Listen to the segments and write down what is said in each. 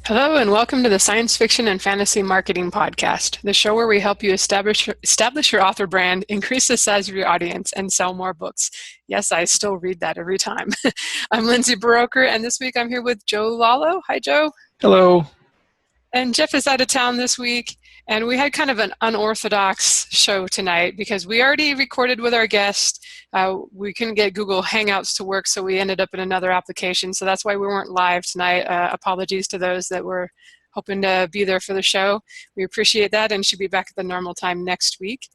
Hello and welcome to the Science Fiction and Fantasy Marketing Podcast, the show where we help you establish your author brand, increase the size of your audience, and sell more books. Yes, I still read that every time. I'm Lindsay Baroker, and this week I'm here with Jo Lalo. Hi, Joe. Hello. And Jeff is out of town this week, and we had kind of an unorthodox show tonight because we already recorded with our guest. We couldn't get Google Hangouts to work, so we ended up in another application. So that's why we weren't live tonight. Apologies to those that were hoping to be there for the show. We appreciate that and should be back at the normal time next week.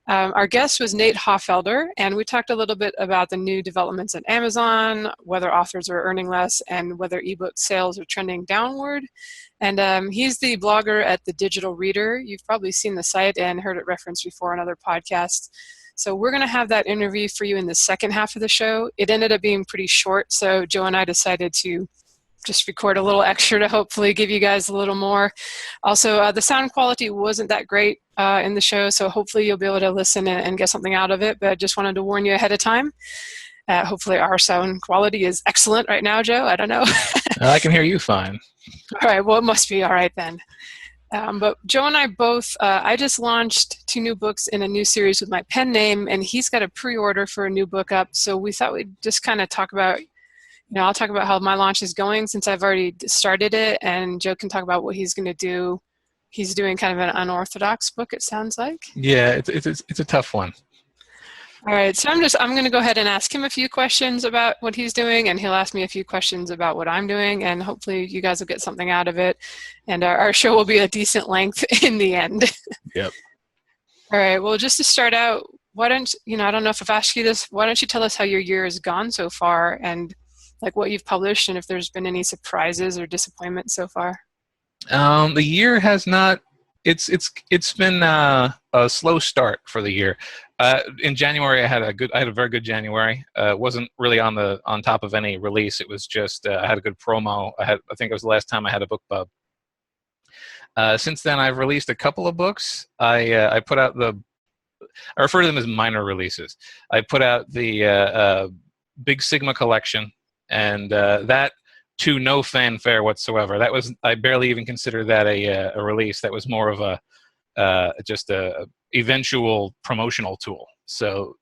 Our guest was Nate Hoffelder, and we talked a little bit about the new developments at Amazon, whether authors are earning less, and whether ebook sales are trending downward. And he's the blogger at The Digital Reader. You've probably seen the site and heard it referenced before on other podcasts. So we're going to have that interview for you in the second half of the show. It ended up being pretty short, so Joe and I decided to just record a little extra to hopefully give you guys a little more. Also, the sound quality wasn't that great in the show, so hopefully you'll be able to listen and get something out of it, but I just wanted to warn you ahead of time. Hopefully our sound quality is excellent right now, Joe. I don't know. I can hear you fine. All right, well, it must be all right then. But Joe and I both, I just launched 2 new books in a new series with my pen name, and he's got a pre-order for a new book up, so we thought we'd just kind of talk about, I'll talk about how my launch is going since I've already started it, and Joe can talk about what he's going to do. He's doing kind of an unorthodox book, it sounds like. Yeah, it's a tough one. All right, so I'm going to go ahead and ask him a few questions about what he's doing, and he'll ask me a few questions about what I'm doing, and hopefully you guys will get something out of it, and our show will be a decent length in the end. Yep. All right, well, just to start out, why don't, I don't know if I've asked you this, why don't you tell us how your year has gone so far, and like what you've published, and if there's been any surprises or disappointments so far? The year has not. It's been a slow start for the year. In January, I had a very good January. It wasn't really on top of any release. It was just I had a good promo. I think it was the last time I had a book pub. Since then, I've released a couple of books. I put out I refer to them as minor releases. I put out the Big Sigma collection, and that to no fanfare whatsoever. I barely even consider that a release. That was more of just a eventual promotional tool. So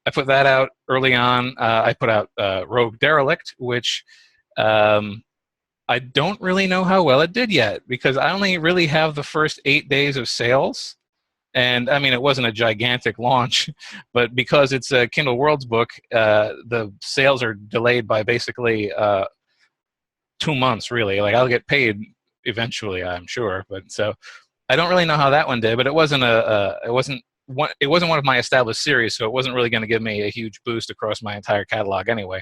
I put that out early on. I put out Rogue Derelict, which I don't really know how well it did yet because I only really have the first 8 days of sales. And I mean, it wasn't a gigantic launch, but because it's a Kindle Worlds book, the sales are delayed by basically 2 months, really. Like, I'll get paid eventually, I'm sure. But so I don't really know how that one did, but it wasn't one of my established series, so it wasn't really going to give me a huge boost across my entire catalog anyway.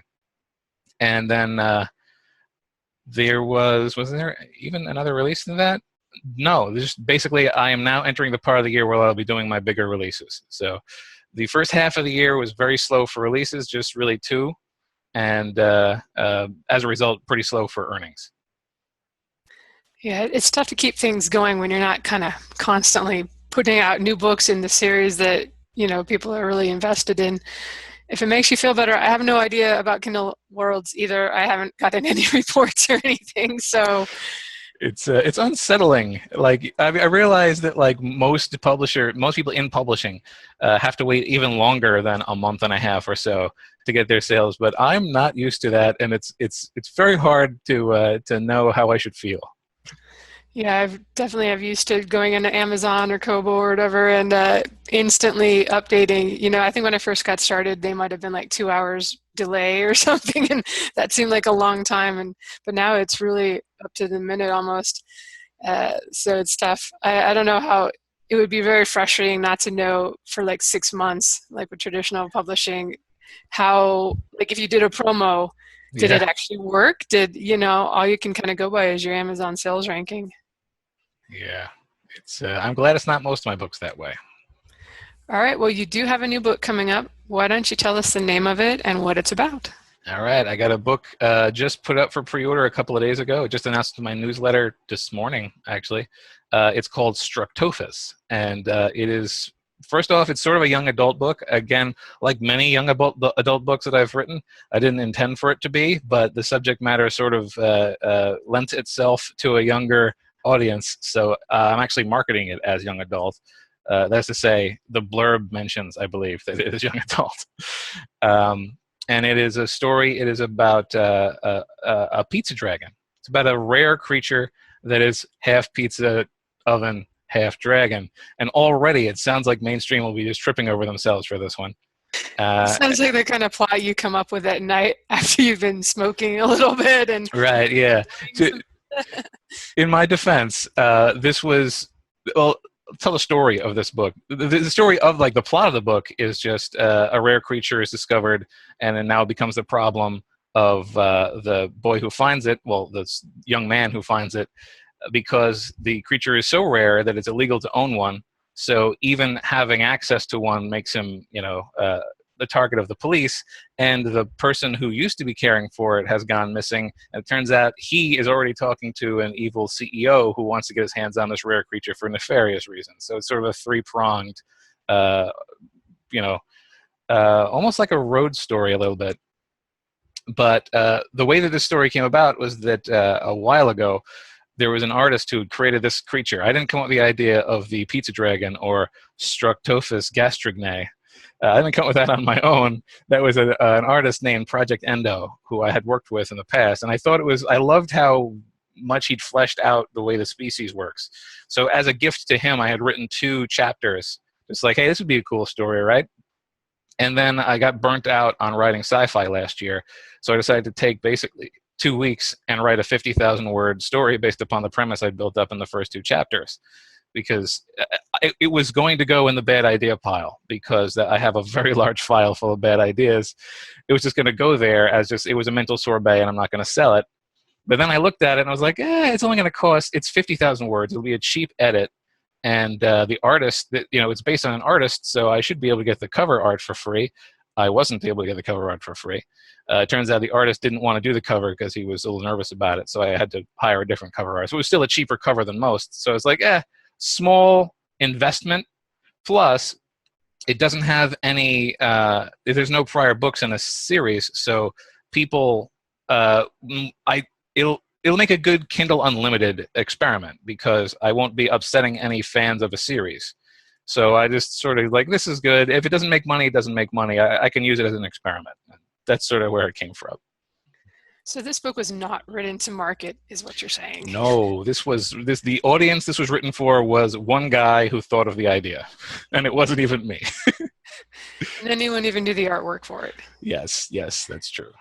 And then was there even another release than that? No, just basically I am now entering the part of the year where I'll be doing my bigger releases. So the first half of the year was very slow for releases, just really 2, and as a result, pretty slow for earnings. Yeah, it's tough to keep things going when you're not kind of constantly putting out new books in the series that, people are really invested in. If it makes you feel better, I have no idea about Kindle Worlds either. I haven't gotten any reports or anything, so... It's unsettling. Like, I realize that like most people in publishing have to wait even longer than a month and a half or so to get their sales. But I'm not used to that, and it's very hard to know how I should feel. Yeah, I've definitely used to going into Amazon or Kobo or whatever and instantly updating. I think when I first got started, they might have been like 2 hours delay or something, and that seemed like a long time. But now it's really up to the minute almost. So it's tough. I don't know how it would be very frustrating not to know for like 6 months, like with traditional publishing, how like if you did a promo. Did it actually work? All you can kind of go by is your Amazon sales ranking. Yeah, it's. I'm glad it's not most of my books that way. All right, well, you do have a new book coming up. Why don't you tell us the name of it and what it's about? All right, I got a book just put up for pre-order a couple of days ago. It just announced in my newsletter this morning, actually. It's called Structophis, and it is first off, it's sort of a young adult book. Again, like many young adult books that I've written, I didn't intend for it to be, but the subject matter sort of lent itself to a younger audience. So I'm actually marketing it as young adult. That's to say, the blurb mentions, I believe, that it is young adult. And it is a story. It is about a pizza dragon. It's about a rare creature that is half pizza oven, half dragon. And already it sounds like mainstream will be just tripping over themselves for this one. Sounds like the kind of plot you come up with at night after you've been smoking a little bit. And right, yeah. In my defense, this was, well, tell the story of this book. The story of like the plot of the book is just a rare creature is discovered, and it now becomes the problem of the boy who finds it, well, the young man who finds it, because the creature is so rare that it's illegal to own one. So even having access to one makes him, the target of the police, and the person who used to be caring for it has gone missing. And it turns out he is already talking to an evil CEO who wants to get his hands on this rare creature for nefarious reasons. So it's sort of a three-pronged, almost like a road story a little bit. But the way that this story came about was that a while ago, there was an artist who had created this creature. I didn't come up with the idea of the pizza dragon or Structophis gastrigne. I didn't come up with that on my own. That was an artist named Project Endo, who I had worked with in the past. And I thought I loved how much he'd fleshed out the way the species works. So as a gift to him, I had written 2 chapters. Just like, hey, this would be a cool story, right? And then I got burnt out on writing sci-fi last year. So I decided to take basically 2 weeks and write a 50,000-word story based upon the premise I'd built up in the first 2 chapters. Because it was going to go in the bad idea pile, because I have a very large file full of bad ideas. It was just going to go there as it was a mental sorbet, and I'm not going to sell it. But then I looked at it and I was like, it's only going to cost, it's 50,000 words. It'll be a cheap edit. And the artist, it's based on an artist, so I should be able to get the cover art for free. I wasn't able to get the cover art for free. It turns out the artist didn't want to do the cover because he was a little nervous about it, so I had to hire a different cover artist. So it was still a cheaper cover than most. So it's like, small investment, plus it doesn't have any, there's no prior books in a series, so people, it'll make a good Kindle Unlimited experiment, because I won't be upsetting any fans of a series. So I just sort of like, this is good. If it doesn't make money, it doesn't make money. I can use it as an experiment. That's sort of where it came from. So this book was not written to market, is what you're saying? No, the audience this was written for was one guy who thought of the idea, and it wasn't even me. And anyone even do the artwork for it? Yes, that's true.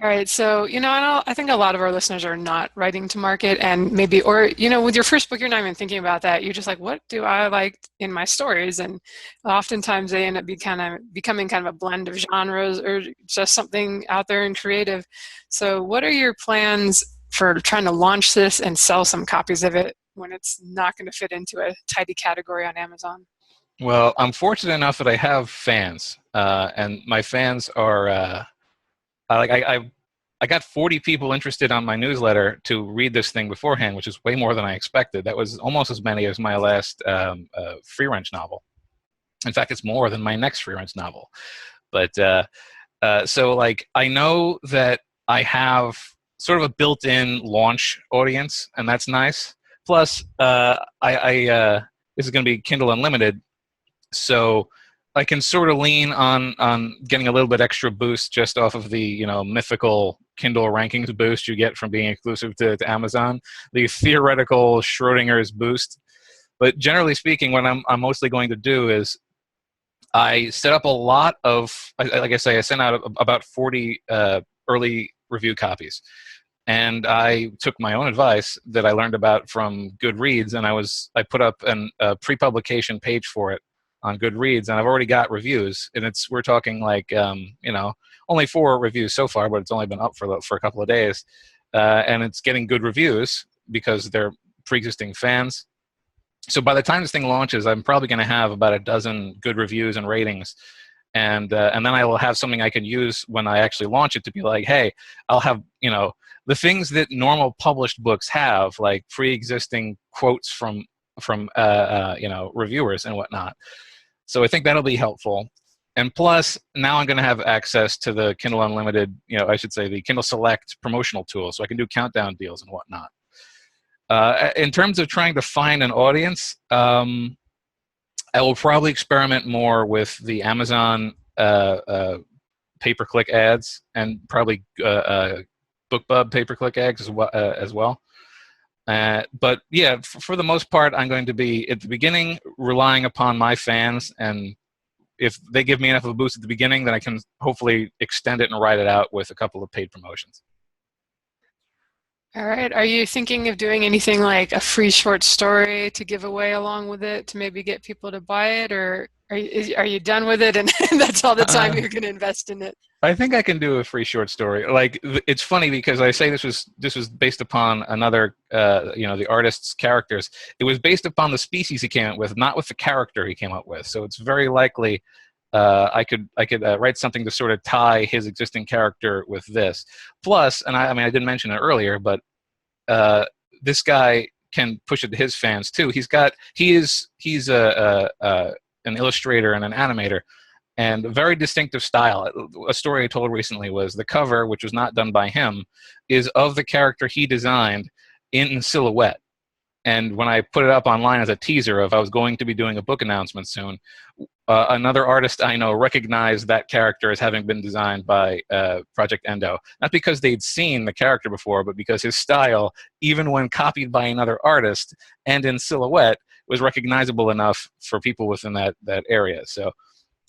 All right, so, I think a lot of our listeners are not writing to market, and maybe, or, with your first book, you're not even thinking about that. You're just like, what do I like in my stories? And oftentimes they end up becoming kind of a blend of genres, or just something out there and creative. So what are your plans for trying to launch this and sell some copies of it when it's not going to fit into a tidy category on Amazon? Well, I'm fortunate enough that I have fans, and my fans are... I got 40 people interested on my newsletter to read this thing beforehand, which is way more than I expected. That was almost as many as my last free range novel. In fact, it's more than my next free range novel. But so I know that I have sort of a built-in launch audience, and that's nice. Plus, this is going to be Kindle Unlimited, so I can sort of lean on getting a little bit extra boost just off of the mythical Kindle rankings boost you get from being exclusive to Amazon, the theoretical Schrodinger's boost. But generally speaking, what I'm mostly going to do is I set up a lot of, like I say, I sent out about 40 early review copies. And I took my own advice that I learned about from Goodreads, and I put up a pre-publication page for it on Goodreads, and I've already got reviews, and we're talking only 4 reviews so far, but it's only been up for a couple of days, and it's getting good reviews because they're pre-existing fans. So by the time this thing launches, I'm probably going to have about a dozen good reviews and ratings, and then I will have something I can use when I actually launch it to be like, hey, I'll have the things that normal published books have, like pre-existing quotes from reviewers and whatnot. So I think that'll be helpful. And plus, now I'm going to have access to the Kindle Unlimited, I should say the Kindle Select promotional tool, so I can do countdown deals and whatnot. In terms of trying to find an audience, I will probably experiment more with the Amazon pay-per-click ads, and probably BookBub pay-per-click ads as well. But yeah, for the most part, I'm going to be, at the beginning, relying upon my fans, and if they give me enough of a boost at the beginning, then I can hopefully extend it and ride it out with a couple of paid promotions. All right. Are you thinking of doing anything like a free short story to give away along with it to maybe get people to buy it, or are you done with it and that's all the time you're going to invest in it? I think I can do a free short story. Like, it's funny because I say this was based upon another, the artist's characters. It was based upon the species he came up with, not with the character he came up with. So it's very likely I could write something to sort of tie his existing character with this. Plus, and I didn't mention it earlier, but this guy can push it to his fans too. He's an illustrator and an animator, and a very distinctive style. A story I told recently was the cover, which was not done by him, is of the character he designed in silhouette. And when I put it up online as a teaser of I was going to be doing a book announcement soon, another artist I know recognized that character as having been designed by Project Endo. Not because they'd seen the character before, but because his style, even when copied by another artist and in silhouette, was recognizable enough for people within that area. So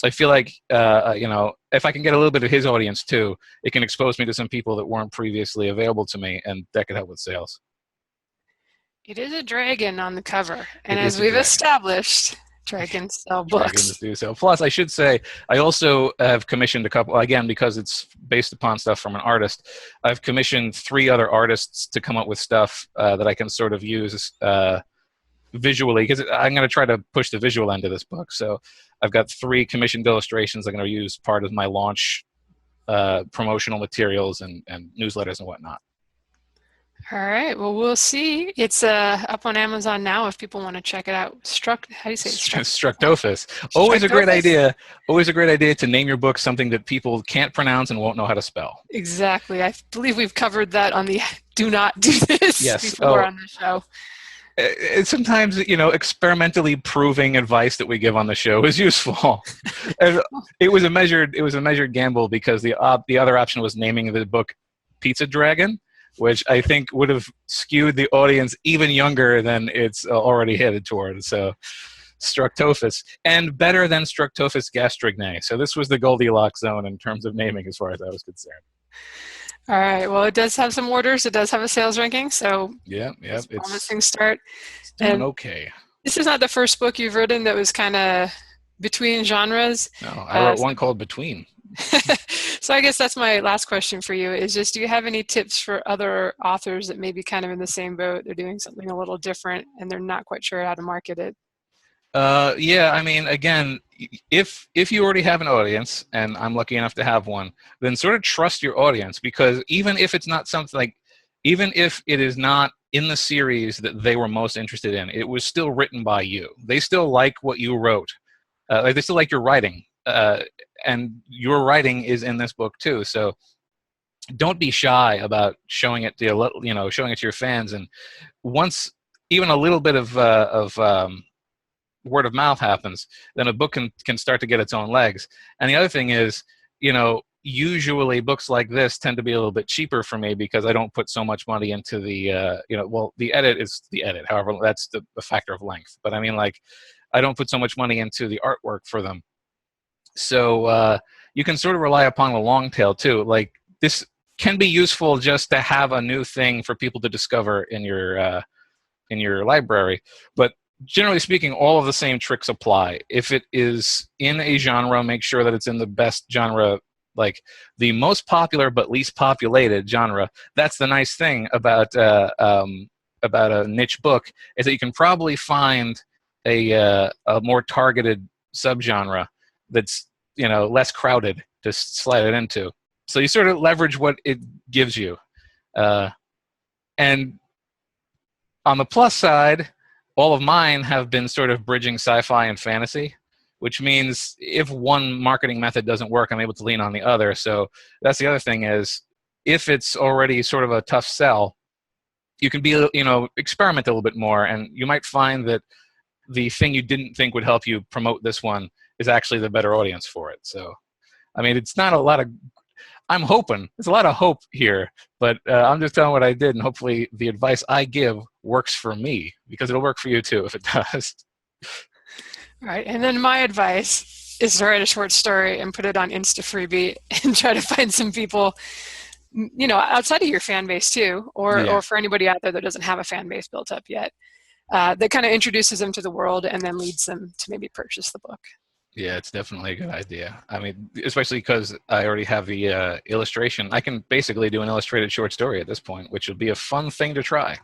I feel like, if I can get a little bit of his audience too, it can expose me to some people that weren't previously available to me, and that could help with sales. It is a dragon on the cover, and as we've established, dragons sell books. Dragons do sell. Plus, I should say, I also have commissioned a couple, again, because it's based upon stuff from an artist, I've commissioned 3 other artists to come up with stuff that I can sort of use visually, because I'm going to try to push the visual end of this book. So I've got 3 commissioned illustrations I'm going to use part of my launch promotional materials and newsletters and whatnot. All right. Well, we'll see. It's up on Amazon now if people want to check it out. How do you say it? Structophis. Always a great idea. Always a great idea to name your book something that people can't pronounce and won't know how to spell. Exactly. I believe we've covered that on the Do Not Do This before on the show. Sometimes, experimentally proving advice that we give on the show is useful. And it was a measured gamble, because the other option was naming the book Pizza Dragon, which I think would have skewed the audience even younger than it's already headed toward. So Structophis, and better than Structophis gastrignae. So this was the Goldilocks zone in terms of naming as far as I was concerned. All right. Well, it does have some orders. It does have a sales ranking. So it's a promising start. It's doing okay. This is not the first book you've written that was kind of between genres. No, I wrote one called Between. So I guess that's my last question for you, is just, do you have any tips for other authors that may be kind of in the same boat? They're doing something a little different and they're not quite sure how to market it. Again, if you already have an audience, and I'm lucky enough to have one, then sort of trust your audience, because even if it's not something even if it is not in the series that they were most interested in, it was still written by you. They still like what you wrote. They still like your writing. And your writing is in this book too. So don't be shy about showing it to your fans. And once even a little bit of word of mouth happens, then a book can start to get its own legs. And the other thing is, usually books like this tend to be a little bit cheaper for me, because I don't put so much money into the, the edit is the edit. However, that's the factor of length. But I mean, I don't put so much money into the artwork for them. So you can sort of rely upon the long tail too. This can be useful just to have a new thing for people to discover in your library. But generally speaking, all of the same tricks apply. If it is in a genre, make sure that it's in the best genre, the most popular but least populated genre. That's the nice thing about a niche book, is that you can probably find a more targeted subgenre that's less crowded to slide it into. So you sort of leverage what it gives you. And on the plus side, all of mine have been sort of bridging sci-fi and fantasy. which means if one marketing method doesn't work, I'm able to lean on the other. So that's the other thing is, if it's already sort of a tough sell, you can be, experiment a little bit more, and you might find that the thing you didn't think would help you promote this one is actually the better audience for it. So, I mean, it's not a lot of, I'm hoping, there's a lot of hope here, but I'm just telling what I did, and hopefully the advice I give works for me, because it'll work for you too if it does. All right, and then my advice is to write a short story and put it on InstaFreebie and try to find some people, outside of your fan base too, or for anybody out there that doesn't have a fan base built up yet, that kind of introduces them to the world and then leads them to maybe purchase the book. Yeah, it's definitely a good idea. I mean, especially because I already have the illustration. I can basically do an illustrated short story at this point, which would be a fun thing to try.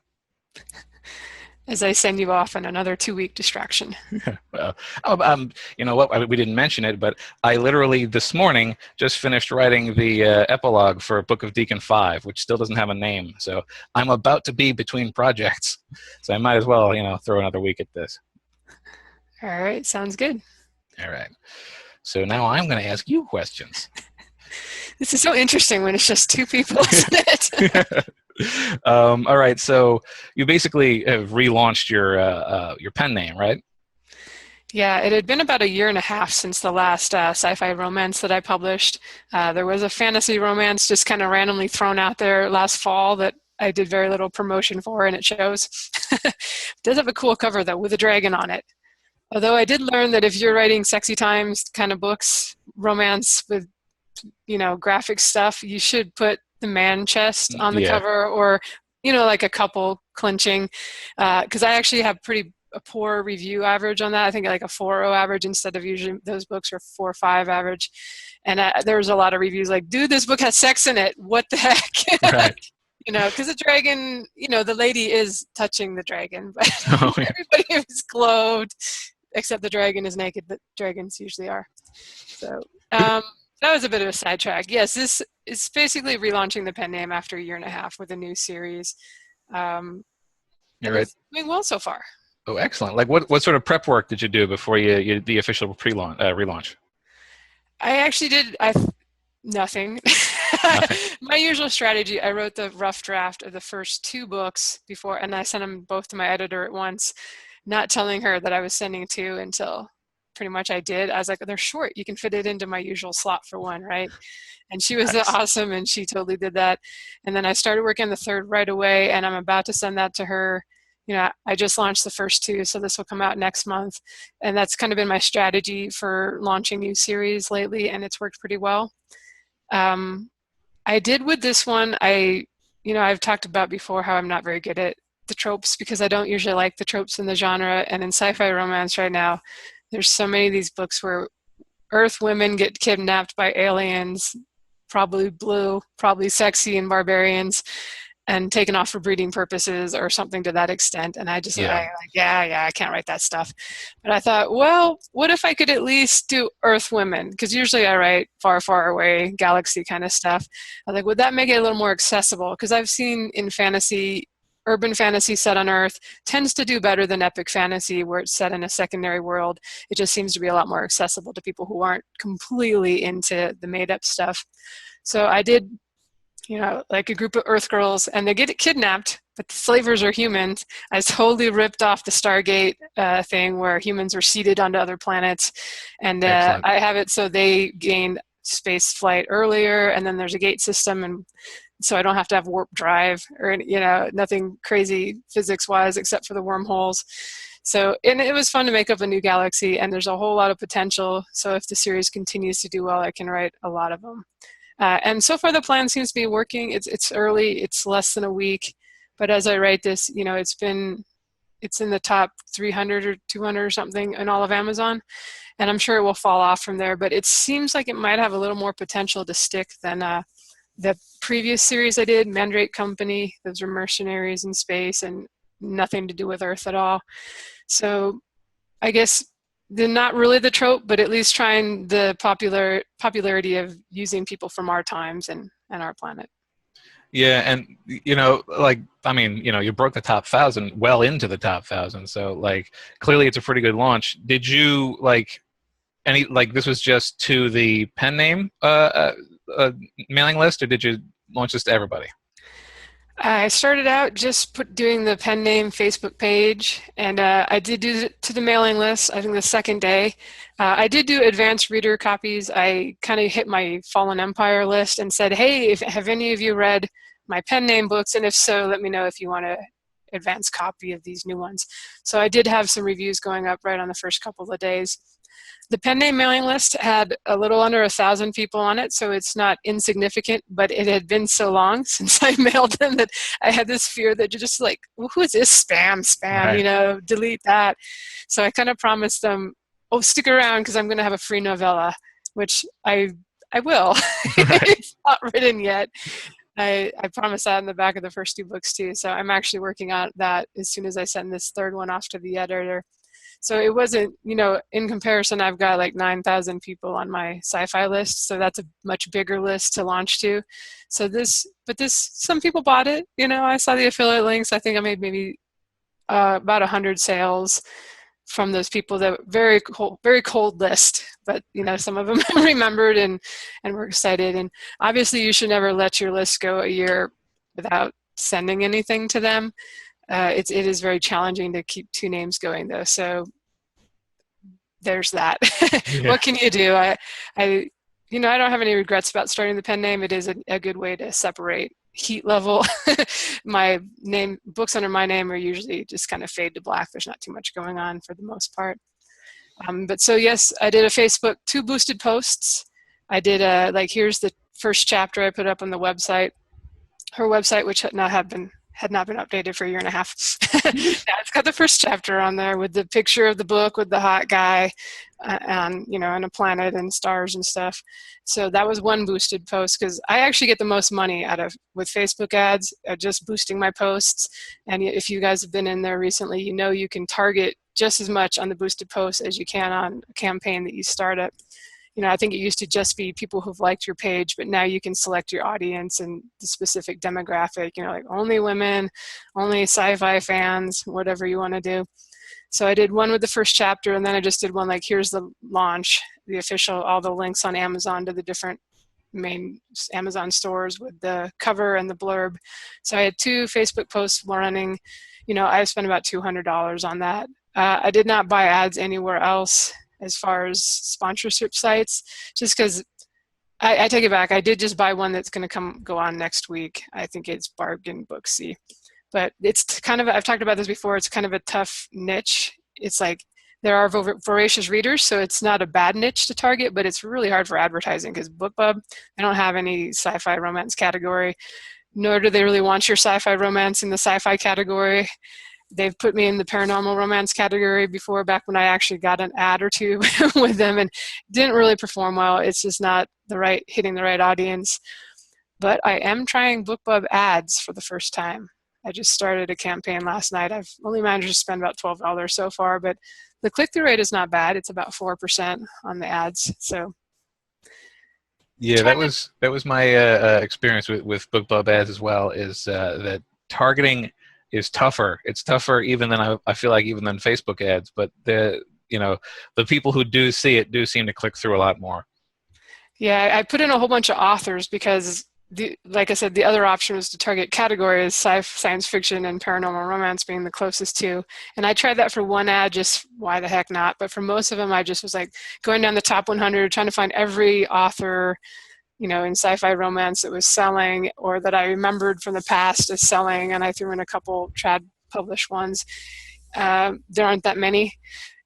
As I send you off on another 2-week distraction. Well, you know what? We didn't mention it, but I literally this morning just finished writing the epilogue for Book of Deacon 5, which still doesn't have a name. So I'm about to be between projects. So I might as well, throw another week at this. All right. Sounds good. All right. So now I'm going to ask you questions. This is so interesting when it's just two people, isn't it? All right. So you basically have relaunched your pen name, right? Yeah, it had been about 1.5 years since the last sci-fi romance that I published. There was a fantasy romance just kind of randomly thrown out there last fall that I did very little promotion for, and it shows. It does have a cool cover, though, with a dragon on it. Although I did learn that if you're writing sexy times kind of books, romance with, graphic stuff, you should put the man chest on the cover, or, like a couple clinching. Because I actually have a poor review average on that. I think like a 4.0 average instead of usually those books are 4 or 5 average. And there was a lot of reviews like, dude, this book has sex in it. What the heck? Right. Because the dragon, the lady is touching the dragon, but everybody is clothed. Except the dragon is naked, but dragons usually are. So that was a bit of a sidetrack. Yes, this is basically relaunching the pen name after 1.5 years with a new series. It's doing well so far. Oh, excellent. Like what sort of prep work did you do before you the official relaunch? I actually did nothing. My usual strategy, I wrote the rough draft of the first 2 books before, and I sent them both to my editor at once, not telling her that I was sending 2 until pretty much I did. I was like, they're short. You can fit it into my usual slot for 1, right? And she was awesome, and she totally did that. And then I started working on the 3rd right away, and I'm about to send that to her. I just launched the first 2, so this will come out next month. And that's kind of been my strategy for launching new series lately, and it's worked pretty well. I did with this one, I've talked about before how I'm not very good at the tropes because I don't usually like the tropes in the genre. And in sci-fi romance right now, there's so many of these books where Earth women get kidnapped by aliens, probably blue, probably sexy and barbarians, and taken off for breeding purposes or something to that extent. And I just, I can't write that stuff. But I thought, well, what if I could at least do Earth women? Because usually I write far, far away, galaxy kind of stuff. I was like, would that make it a little more accessible? Because I've seen in fantasy, urban fantasy set on Earth tends to do better than epic fantasy where it's set in a secondary world. It just seems to be a lot more accessible to people who aren't completely into the made-up stuff. So I did, like a group of Earth girls, and they get kidnapped, but the slavers are humans. I totally ripped off the Stargate thing where humans are seeded onto other planets. And I have it so they gain space flight earlier, and then there's a gate system, and so I don't have to have warp drive or, nothing crazy physics-wise except for the wormholes. So, and it was fun to make up a new galaxy, and there's a whole lot of potential. So if the series continues to do well, I can write a lot of them. And so far the plan seems to be working. It's early, it's less than a week, but as I write this, it's in the top 300 or 200 or something in all of Amazon, and I'm sure it will fall off from there, but it seems like it might have a little more potential to stick than the previous series I did, Mandrake Company. Those were mercenaries in space and nothing to do with Earth at all. So I guess they're not really the trope, but at least trying the popularity of using people from our times and our planet. Yeah, and you broke the top 1,000 well into the top 1,000. So clearly it's a pretty good launch. Did you any, like, this was just to the pen name mailing list, or did you launch this to everybody? I started out just doing the pen name Facebook page, and I did do it to the mailing list, I think the second day. I did do advanced reader copies. I kind of hit my Fallen Empire list and said, hey, have any of you read my pen name books? And if so, let me know if you want an advanced copy of these new ones. So I did have some reviews going up right on the first couple of days. The pen name mailing list had a little under 1,000 people on it, so it's not insignificant, but it had been so long since I mailed them that I had this fear that you're just like, well, who is this spam, Right. delete that. So I kind of promised them, oh, stick around because I'm going to have a free novella, which I will. It's not written yet. I promised that in the back of the first two books too, so I'm actually working on that as soon as I send this third one off to the editor. So it wasn't, in comparison, I've got like 9,000 people on my sci-fi list, so that's a much bigger list to launch to. So some people bought it. I saw the affiliate links. I think I made maybe about 100 sales from those people that very cold list, but some of them remembered and were excited. And obviously, you should never let your list go a year without sending anything to them. It is very challenging to keep two names going, though. So there's that. Yeah. What can you do? I don't have any regrets about starting the pen name. It is a good way to separate heat level. My books under my name are usually just kind of fade to black. There's not too much going on for the most part. But so yes, I did a Facebook 2 boosted posts. I did here's the first chapter I put up on the website. Her website, which had not been updated for a year and a half. Yeah, it's got the first chapter on there with the picture of the book with the hot guy and a planet and stars and stuff. So that was one boosted post, because I actually get the most money with Facebook ads, just boosting my posts. And if you guys have been in there recently, you can target just as much on the boosted posts as you can on a campaign that you start up. I think it used to just be people who've liked your page, but now you can select your audience and the specific demographic, like only women, only sci-fi fans, whatever you want to do. So I did one with the first chapter, and then I just did one like, here's the launch, the official, all the links on Amazon to the different main Amazon stores with the cover and the blurb. So I had 2 Facebook posts running. I spent about $200 on that. I did not buy ads anywhere else as far as sponsorship sites, just because I take it back. I did just buy one that's going to go on next week. I think it's Bargain Booksy. But it's kind of, I've talked about this before, it's kind of a tough niche. It's like there are voracious readers, so it's not a bad niche to target, but it's really hard for advertising because BookBub, they don't have any sci-fi romance category, nor do they really want your sci-fi romance in the sci-fi category. They've put me in the paranormal romance category before, back when I actually got an ad or 2 with them, and didn't really perform well. It's just not hitting the right audience. But I am trying BookBub ads for the first time. I just started a campaign last night. I've only managed to spend about $12 so far, but the click-through rate is not bad. It's about 4% on the ads. So yeah, that was my experience with BookBub ads as well. Is that targeting is tougher. It's tougher even than I feel like even than Facebook ads. But the people who do see it do seem to click through a lot more. Yeah, I put in a whole bunch of authors because, like I said, the other option was to target categories, science fiction and paranormal romance being the closest to. And I tried that for one ad, just why the heck not? But for most of them, I just was like going down the top 100, trying to find every author, in sci-fi romance that was selling or that I remembered from the past as selling. And I threw in a couple trad published ones. There aren't that many.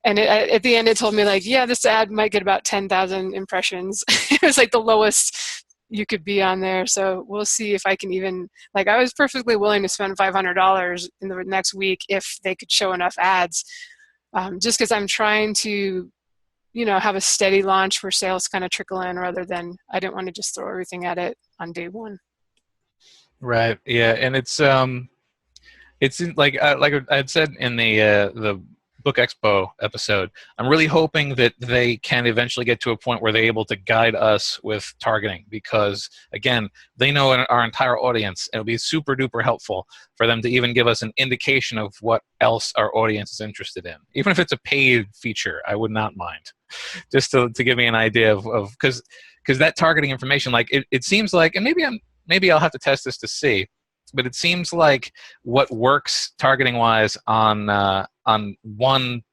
And at the end, it told me like, yeah, this ad might get about 10,000 impressions. It was like the lowest you could be on there. So we'll see if I can even, I was perfectly willing to spend $500 in the next week if they could show enough ads, just because I'm trying to, have a steady launch where sales kind of trickle in, rather than I didn't want to just throw everything at it on day one. Right. Yeah. And it's like I had said in the Book Expo episode. I'm really hoping that they can eventually get to a point where they're able to guide us with targeting, because again, they know our entire audience. It'll be super duper helpful for them to even give us an indication of what else our audience is interested in. Even if it's a paid feature, I would not mind. Just to give me an idea of because that targeting information, like it seems like, and maybe I'll have to test this to see, but it seems like what works targeting wise on one,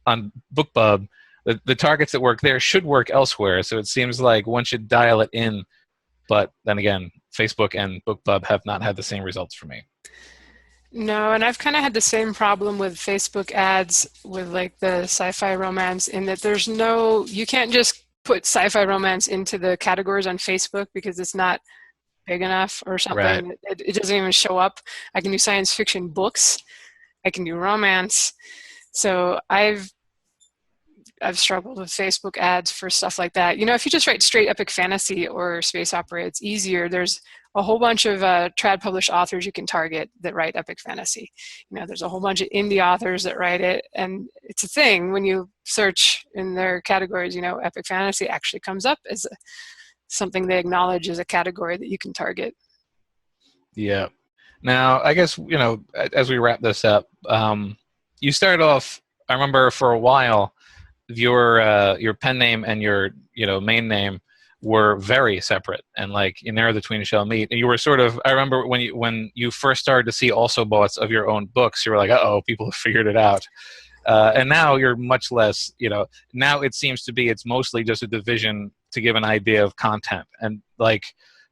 on BookBub, the targets that work there should work elsewhere. So it seems like one should dial it in, but then again, Facebook and BookBub have not had the same results for me. No, and I've kind of had the same problem with Facebook ads with like the sci-fi romance, in that you can't just put sci-fi romance into the categories on Facebook because it's not big enough or something. Right. It doesn't even show up. I can do science fiction books. I can do romance. So I've struggled with Facebook ads for stuff like that. If you just write straight epic fantasy or space opera, it's easier. There's a whole bunch of trad published authors you can target that write epic fantasy. There's a whole bunch of indie authors that write it, and it's a thing when you search in their categories. Epic fantasy actually comes up as something they acknowledge as a category that you can target. Yeah. Now, I guess, as we wrap this up, you started off, I remember for a while, your pen name and your main name were very separate, and like never the twain shall meet. And you were sort of, I remember when you first started to see also boughts of your own books, you were like, uh-oh, people have figured it out. And now you're much less, now it seems to be, it's mostly just a division to give an idea of content. And like,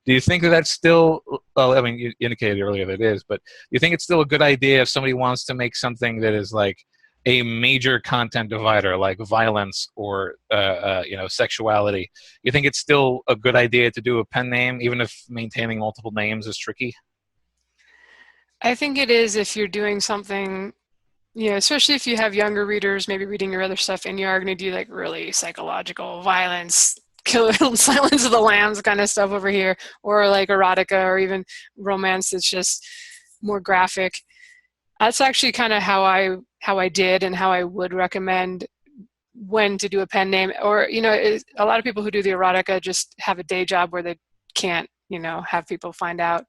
do you think that that's still, well, I mean, you indicated earlier that it is, but do you think it's still a good idea if somebody wants to make something that is like a major content divider, like violence or, sexuality? You think it's still a good idea to do a pen name, even if maintaining multiple names is tricky? I think it is if you're doing something, especially if you have younger readers, maybe reading your other stuff, and you are going to do like really psychological violence, kill, Silence of the Lambs kind of stuff over here, or like erotica, or even romance that's just more graphic. That's actually kind of how I did and how I would recommend when to do a pen name. Or, a lot of people who do the erotica just have a day job where they can't, have people find out.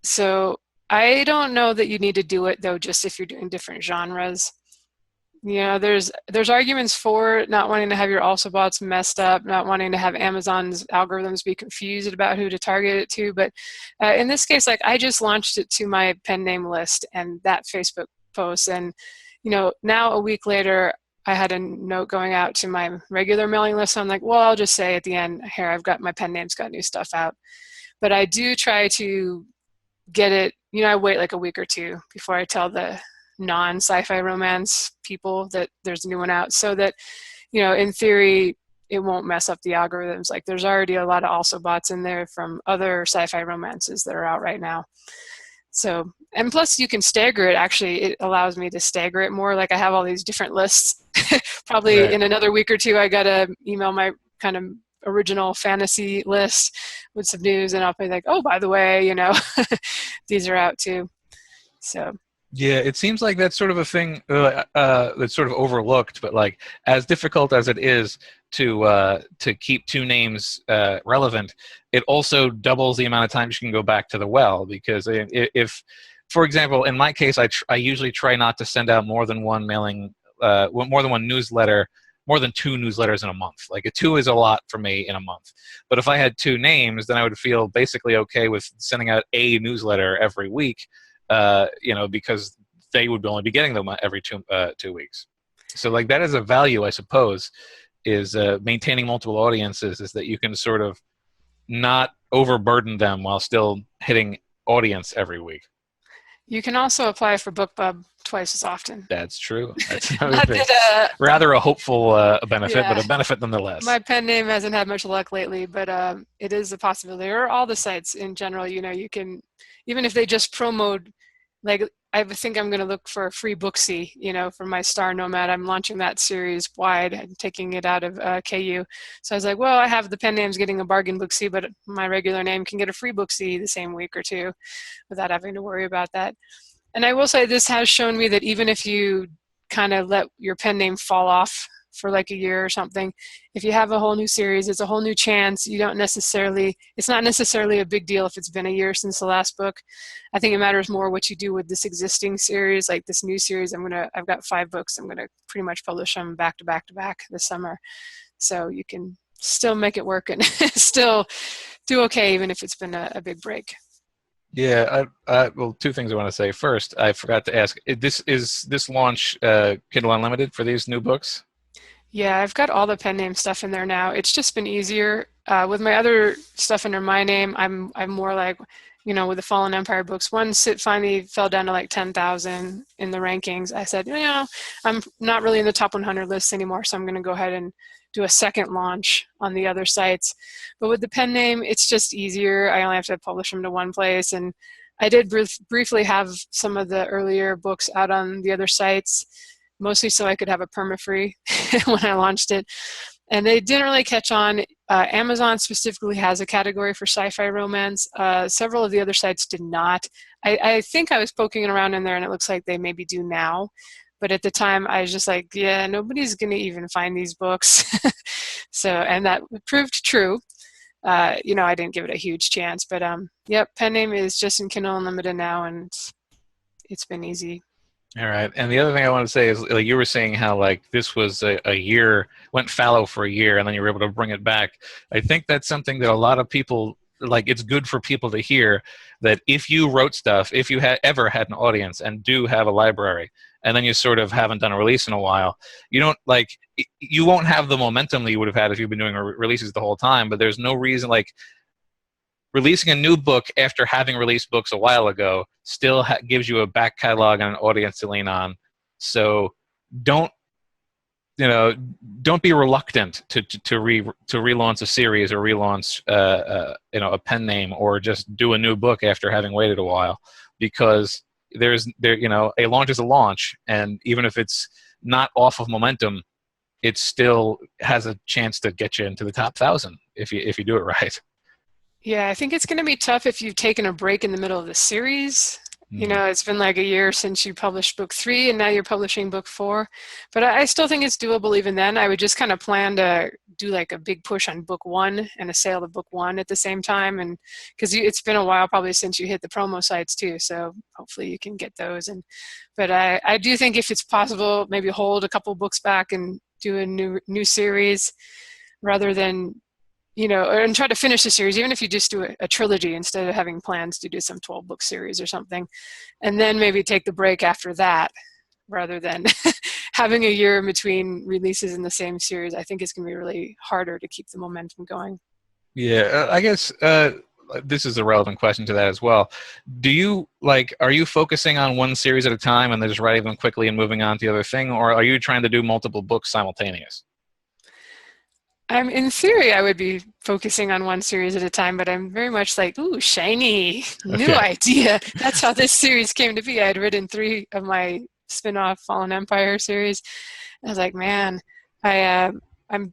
So I don't know that you need to do it, though, just if you're doing different genres. There's arguments for not wanting to have your also bots messed up, not wanting to have Amazon's algorithms be confused about who to target it to. But in this case, like, I just launched it to my pen name list and that Facebook post. And, now a week later, I had a note going out to my regular mailing list. So I'm like, well, I'll just say at the end here, I've got my pen name's got new stuff out. But I do try to get it, I wait like a week or two before I tell the non-sci-fi romance people that there's a new one out, so that, in theory, it won't mess up the algorithms. Like, there's already a lot of also bots in there from other sci-fi romances that are out right now. So, and plus you can stagger it. Actually, it allows me to stagger it more. Like, I have all these different lists. Probably right. In another week or two, I got to email my kind of original fantasy list with some news, and I'll be like, oh, by the way, these are out too. So yeah, it seems like that's sort of a thing that's sort of overlooked, but like, as difficult as it is to keep two names relevant, it also doubles the amount of times you can go back to the well. Because if for example, in my case, I usually try not to send out more than one mailing, more than one newsletter, more than 2 newsletters in a month. Like, a 2 is a lot for me in a month. But if I had 2 names, then I would feel basically okay with sending out a newsletter every week, because they would only be getting them every 2 weeks. So, like, that is a value, I suppose, is maintaining multiple audiences, is that you can sort of not overburden them while still hitting audience every week. You can also apply for BookBub twice as often. That's true. That's rather a hopeful benefit, yeah, but a benefit nonetheless. My pen name hasn't had much luck lately, but it is a possibility. Or all the sites in general, you can, even if they just promote, like, I think I'm going to look for a free Booksy, for my Star Nomad. I'm launching that series wide and taking it out of KU. So I was like, well, I have the pen names getting a bargain Booksy, but my regular name can get a free Booksy the same week or two without having to worry about that. And I will say, this has shown me that even if you kind of let your pen name fall off for like a year or something. If you have a whole new series, it's a whole new chance. It's not necessarily a big deal if it's been a year since the last book. I think it matters more what you do with this existing series, like this new series. I've got 5 books. I'm gonna pretty much publish them back to back to back this summer. So you can still make it work and still do okay, even if it's been a big break. Yeah, well, 2 things I want to say. First, I forgot to ask, is this launch Kindle Unlimited for these new books? Yeah, I've got all the pen name stuff in there now. It's just been easier. With my other stuff under my name, I'm more like, with the Fallen Empire books, once it finally fell down to like 10,000 in the rankings, I said, I'm not really in the top 100 lists anymore, so I'm going to go ahead and do a second launch on the other sites. But with the pen name, it's just easier. I only have to publish them to one place. And I did briefly have some of the earlier books out on the other sites, mostly so I could have a perma-free when I launched it. And they didn't really catch on. Amazon specifically has a category for sci-fi romance. Several of the other sites did not. I think I was poking around in there, and it looks like they maybe do now. But at the time, I was just like, yeah, nobody's going to even find these books. And that proved true. I didn't give it a huge chance. But, yep, pen name is just in Kindle Unlimited now, and it's been easy. All right. And the other thing I want to say is, like, you were saying how, like, this was a year, went fallow for a year, and then you were able to bring it back. I think that's something that a lot of people, like, it's good for people to hear, that if you wrote stuff, if you ever had an audience and do have a library, and then you sort of haven't done a release in a while, you won't have the momentum that you would have had if you've been doing releases the whole time. But there's no reason, like, releasing a new book after having released books a while ago still gives you a back catalog and an audience to lean on. So don't be reluctant to relaunch a series or relaunch a pen name, or just do a new book after having waited a while, because a launch is a launch, and even if it's not off of momentum, it still has a chance to get you into the top 1,000 if you do it right. Yeah, I think it's going to be tough if you've taken a break in the middle of the series. It's been like a year since you published book 3, and now you're publishing book 4. But I still think it's doable even then. I would just kind of plan to do like a big push on book 1 and a sale of book 1 at the same time. And because it's been a while probably since you hit the promo sites too. So hopefully you can get those. But I do think if it's possible, maybe hold a couple books back and do a new series rather than and try to finish the series, even if you just do a trilogy instead of having plans to do some 12-book series or something. And then maybe take the break after that rather than having a year in between releases in the same series. I think it's going to be really harder to keep the momentum going. Yeah, I guess this is a relevant question to that as well. Are you focusing on one series at a time and then just writing them quickly and moving on to the other thing, or are you trying to do multiple books simultaneous? In theory, I would be focusing on one series at a time, but I'm very much like, ooh, shiny, new idea. That's how this series came to be. I had written 3 of my spin-off Fallen Empire series. I was like, man, I'm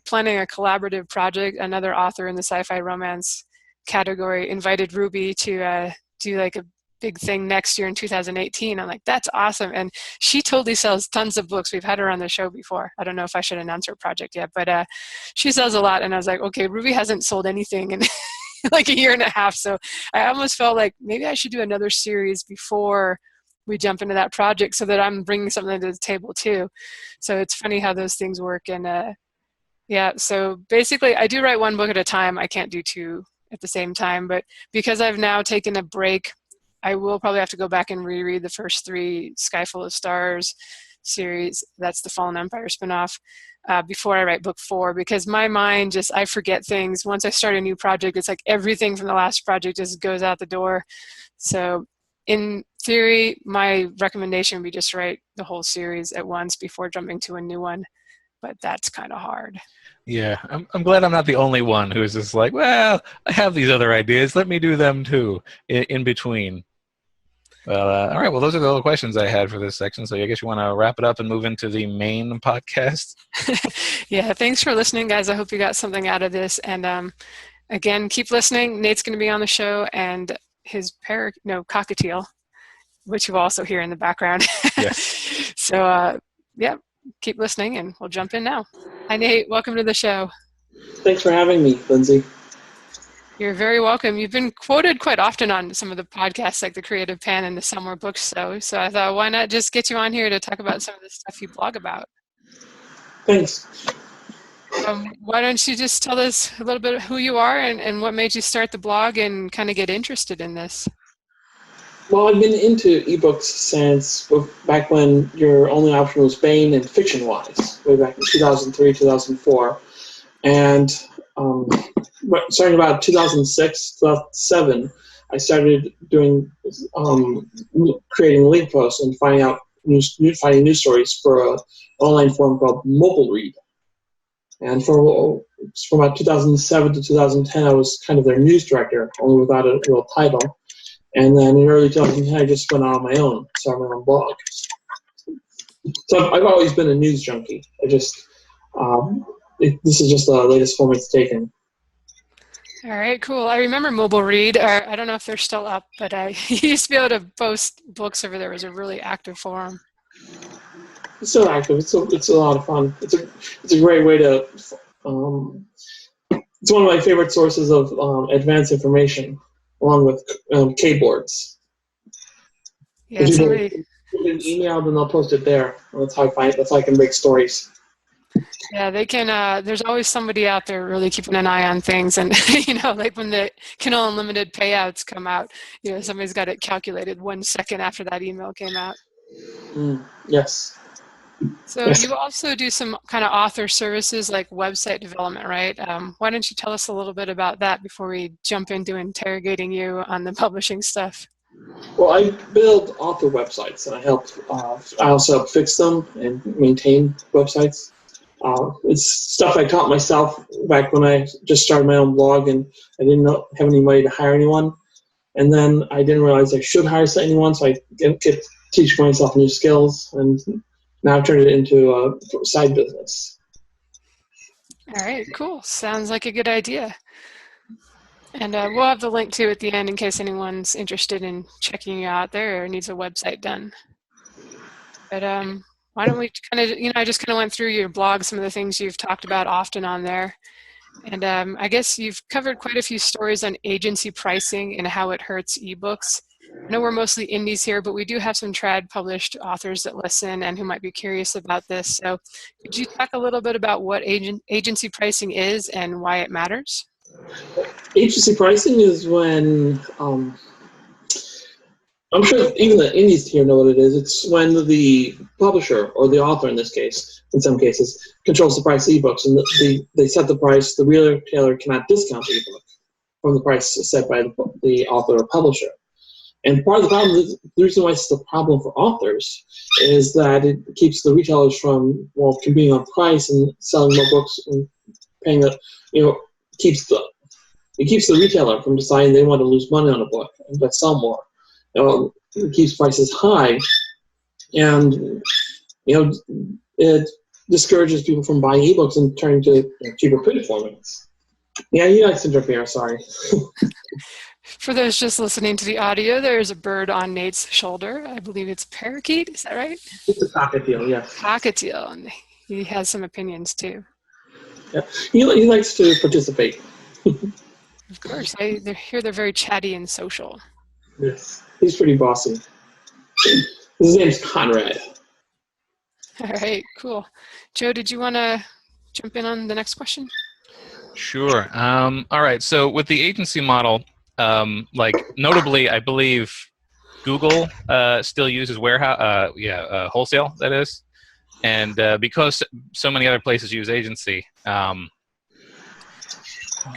planning a collaborative project. Another author in the sci-fi romance category invited Ruby to do like a big thing next year in 2018. I'm like, that's awesome. And she totally sells tons of books. We've had her on the show before. I don't know if I should announce her project yet, but she sells a lot. And I was like, okay, Ruby hasn't sold anything in like a year and a half. So I almost felt like maybe I should do another series before we jump into that project so that I'm bringing something to the table too. So it's funny how those things work. And so basically I do write one book at a time. I can't do 2 at the same time, but because I've now taken a break, I will probably have to go back and reread the first 3 Sky Full of Stars series. That's the Fallen Empire spinoff before I write book 4, because my mind I forget things. Once I start a new project, it's like everything from the last project just goes out the door. So in theory, my recommendation would be just write the whole series at once before jumping to a new one. But that's kind of hard. Yeah, I'm glad I'm not the only one who's just like, well, I have these other ideas. Let me do them too in between. Well, all right. Well, those are all the questions I had for this section. So I guess you want to wrap it up and move into the main podcast. Yeah. Thanks for listening, guys. I hope you got something out of this. And again, keep listening. Nate's going to be on the show, and his cockatiel, which you also hear in the background. Yes. So Yep, keep listening, and we'll jump in now. Hi, Nate. Welcome to the show. Thanks for having me, Lindsay. You're very welcome. You've been quoted quite often on some of the podcasts, like the Creative Pen and the Somewhere Books Show. So I thought, why not just get you on here to talk about some of the stuff you blog about? Thanks. Why don't you just tell us a little bit of who you are and what made you start the blog and kind of get interested in this? Well, I've been into ebooks since back when your only option was Baen and fiction-wise, way back in 2003, 2004. And starting about 2006, 2007, I started doing creating link posts and finding news stories for an online forum called Mobile Read. And from about 2007 to 2010, I was kind of their news director, only without a real title. And then in early 2010, I just went out on my own, started my own blog. So I've always been a news junkie. This is just the latest form it's taken. All right, cool. I remember Mobile Read. I don't know if they're still up, but I used to be able to post books over there. It was a really active forum. It's still active. It's a lot of fun. It's a great way to. It's one of my favorite sources of advanced information, along with keyboards. Yeah, somebody. An email, then they'll post it there. That's how I can make stories. Yeah, they can. There's always somebody out there really keeping an eye on things, and like when the Kindle Unlimited payouts come out, somebody's got it calculated 1 second after that email came out. Yes. So you also do some kind of author services like website development, right? Why don't you tell us a little bit about that before we jump into interrogating you on the publishing stuff? Well, I build author websites, and I also help fix them and maintain websites. It's stuff I taught myself back when I just started my own blog, and I didn't have any money to hire anyone. And then I didn't realize I should hire anyone, so I kept teaching myself new skills, and now I've turned it into a side business. All right, cool. Sounds like a good idea. And we'll have the link to at the end in case anyone's interested in checking you out there or needs a website done. But why don't we kind of, I just kind of went through your blog, some of the things you've talked about often on there. And I guess you've covered quite a few stories on agency pricing and how it hurts ebooks. I know we're mostly indies here, but we do have some trad published authors that listen and who might be curious about this. So could you talk a little bit about what agency pricing is and why it matters? Agency pricing is when, I'm sure even the indies here know what it is. It's when the publisher, or the author in this case, in some cases, controls the price of ebooks, and they set the price. The retailer cannot discount the ebook from the price set by the author or publisher. And part of the problem, the reason why it's a problem for authors, is that it keeps the retailers from competing on price and selling more books and paying it keeps the retailer from deciding they want to lose money on a book and but sell more. It keeps prices high, and it discourages people from buying ebooks and turning to cheaper print formats. Yeah, he likes to interfere. Sorry. For those just listening to the audio, there is a bird on Nate's shoulder. I believe it's a parakeet. Is that right? It's a cockatiel, yes. Cockatiel, and he has some opinions too. Yeah, he likes to participate. Of course, they're very chatty and social. Yes, he's pretty bossy. His name's Conrad. All right, cool. Joe, did you want to jump in on the next question? Sure. All right. So with the agency model, notably, I believe Google still uses wholesale. That is, and because so many other places use agency,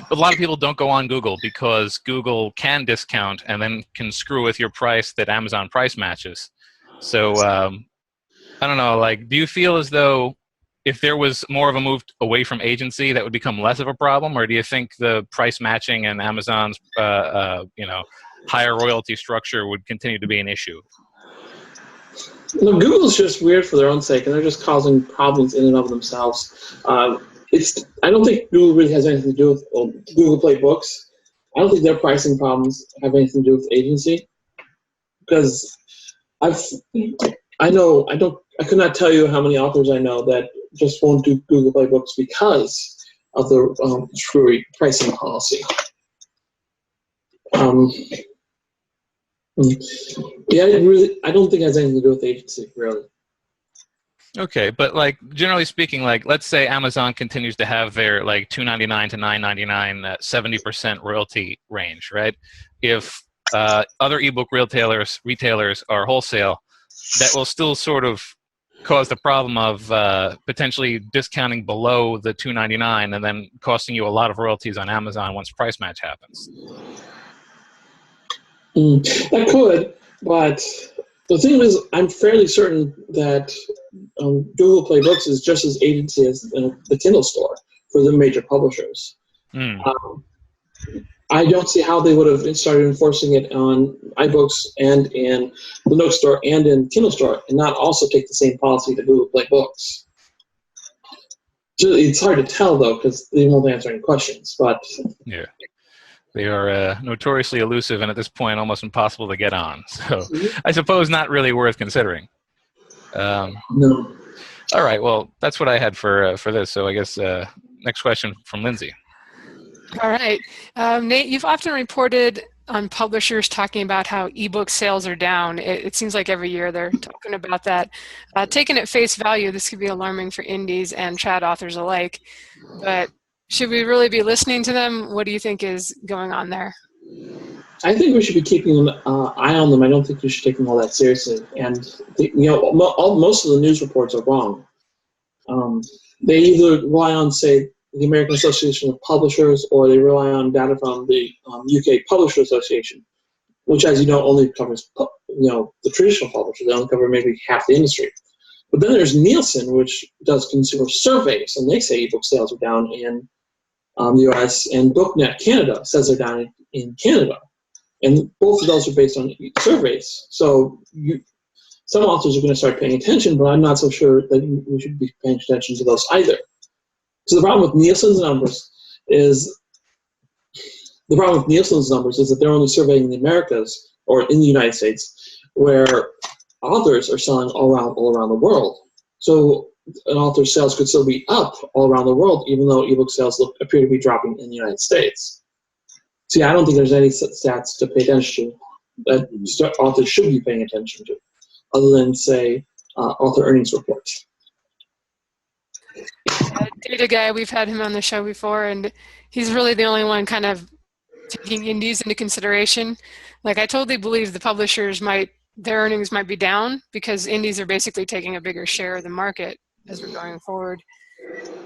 a lot of people don't go on Google because Google can discount and then can screw with your price that Amazon price matches. So I don't know. Do you feel as though if there was more of a move away from agency, that would become less of a problem, or do you think the price matching and Amazon's higher royalty structure would continue to be an issue? Google's just weird for their own sake, and they're just causing problems in and of themselves. I don't think Google really has anything to do with Google Play Books. I don't think their pricing problems have anything to do with agency, because I I could not tell you how many authors I know that just won't do Google Play Books because of the screwy pricing policy. Yeah, I don't think it has anything to do with the agency, really. Okay, but like generally speaking, like let's say Amazon continues to have their like $2.99 to $9.99 70% royalty range, right? If other ebook retailers are wholesale, that will still sort of cause the problem of potentially discounting below the $2.99 and then costing you a lot of royalties on Amazon once price match happens. That could, but the thing is, I'm fairly certain that Google Play Books is just as agency as the Kindle store for the major publishers. I don't see how they would have started enforcing it on iBooks and in the Nook store and in Kindle store and not also take the same policy to Google Play Books. It's hard to tell, though, because they won't answer any questions. But yeah. They are notoriously elusive and at this point almost impossible to get on. So I suppose not really worth considering. No. All right, well, that's what I had for this. So I guess next question from Lindsay. All right. Nate, you've often reported on publishers talking about how ebook sales are down. It seems like every year they're talking about that. Taken at face value, this could be alarming for indies and trad authors alike. But should we really be listening to them? What do you think is going on there? I think we should be keeping an eye on them. I don't think we should take them all that seriously. And most of the news reports are wrong. They either rely on, say, the American Association of Publishers, or they rely on data from the UK Publisher Association, which, as you know, only covers the traditional publishers. They only cover maybe half the industry. But then there's Nielsen, which does consumer surveys, and they say ebook sales are down in the US, and BookNet Canada says they're down in Canada. And both of those are based on surveys. So some authors are going to start paying attention, but I'm not so sure that we should be paying attention to those either. So the problem with Nielsen's numbers is that they're only surveying the Americas, or in the United States, where authors are selling all around the world. So an author's sales could still be up all around the world, even though ebook sales appear to be dropping in the United States. See, I don't think there's any stats to pay attention to that authors should be paying attention to, other than, say, author earnings reports. Data guy, we've had him on the show before, and he's really the only one kind of taking indies into consideration. Like, I totally believe the publishers their earnings might be down because indies are basically taking a bigger share of the market as we're going forward.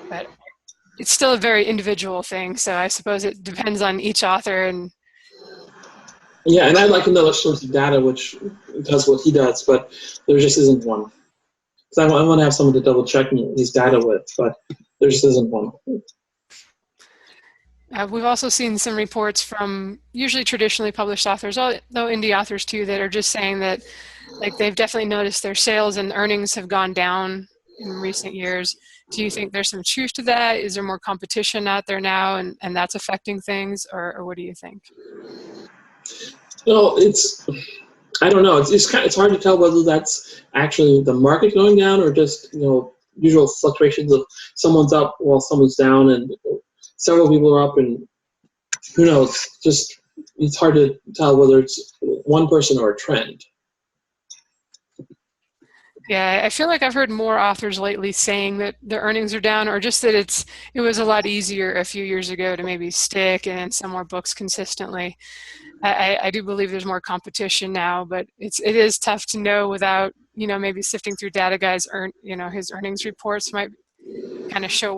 But it's still a very individual thing, so I suppose it depends on each author. And yeah, and I'd like another source of data which does what he does, but there just isn't one. So I want to have someone to double check these data with, but there just isn't one. We've also seen some reports from usually traditionally published authors, though indie authors too, that are just saying that like they've definitely noticed their sales and earnings have gone down in recent years. Do you think there's some truth to that? Is there more competition out there now, and that's affecting things, or what do you think? Well, I don't know. It's hard to tell whether that's actually the market going down or just usual fluctuations of someone's up while someone's down, and several people are up, and who knows? Just it's hard to tell whether it's one person or a trend. Yeah, I feel like I've heard more authors lately saying that their earnings are down, or just that it was a lot easier a few years ago to maybe stick and sell more books consistently. I do believe there's more competition now, but it is tough to know without maybe sifting through data guys. His earnings reports might kind of show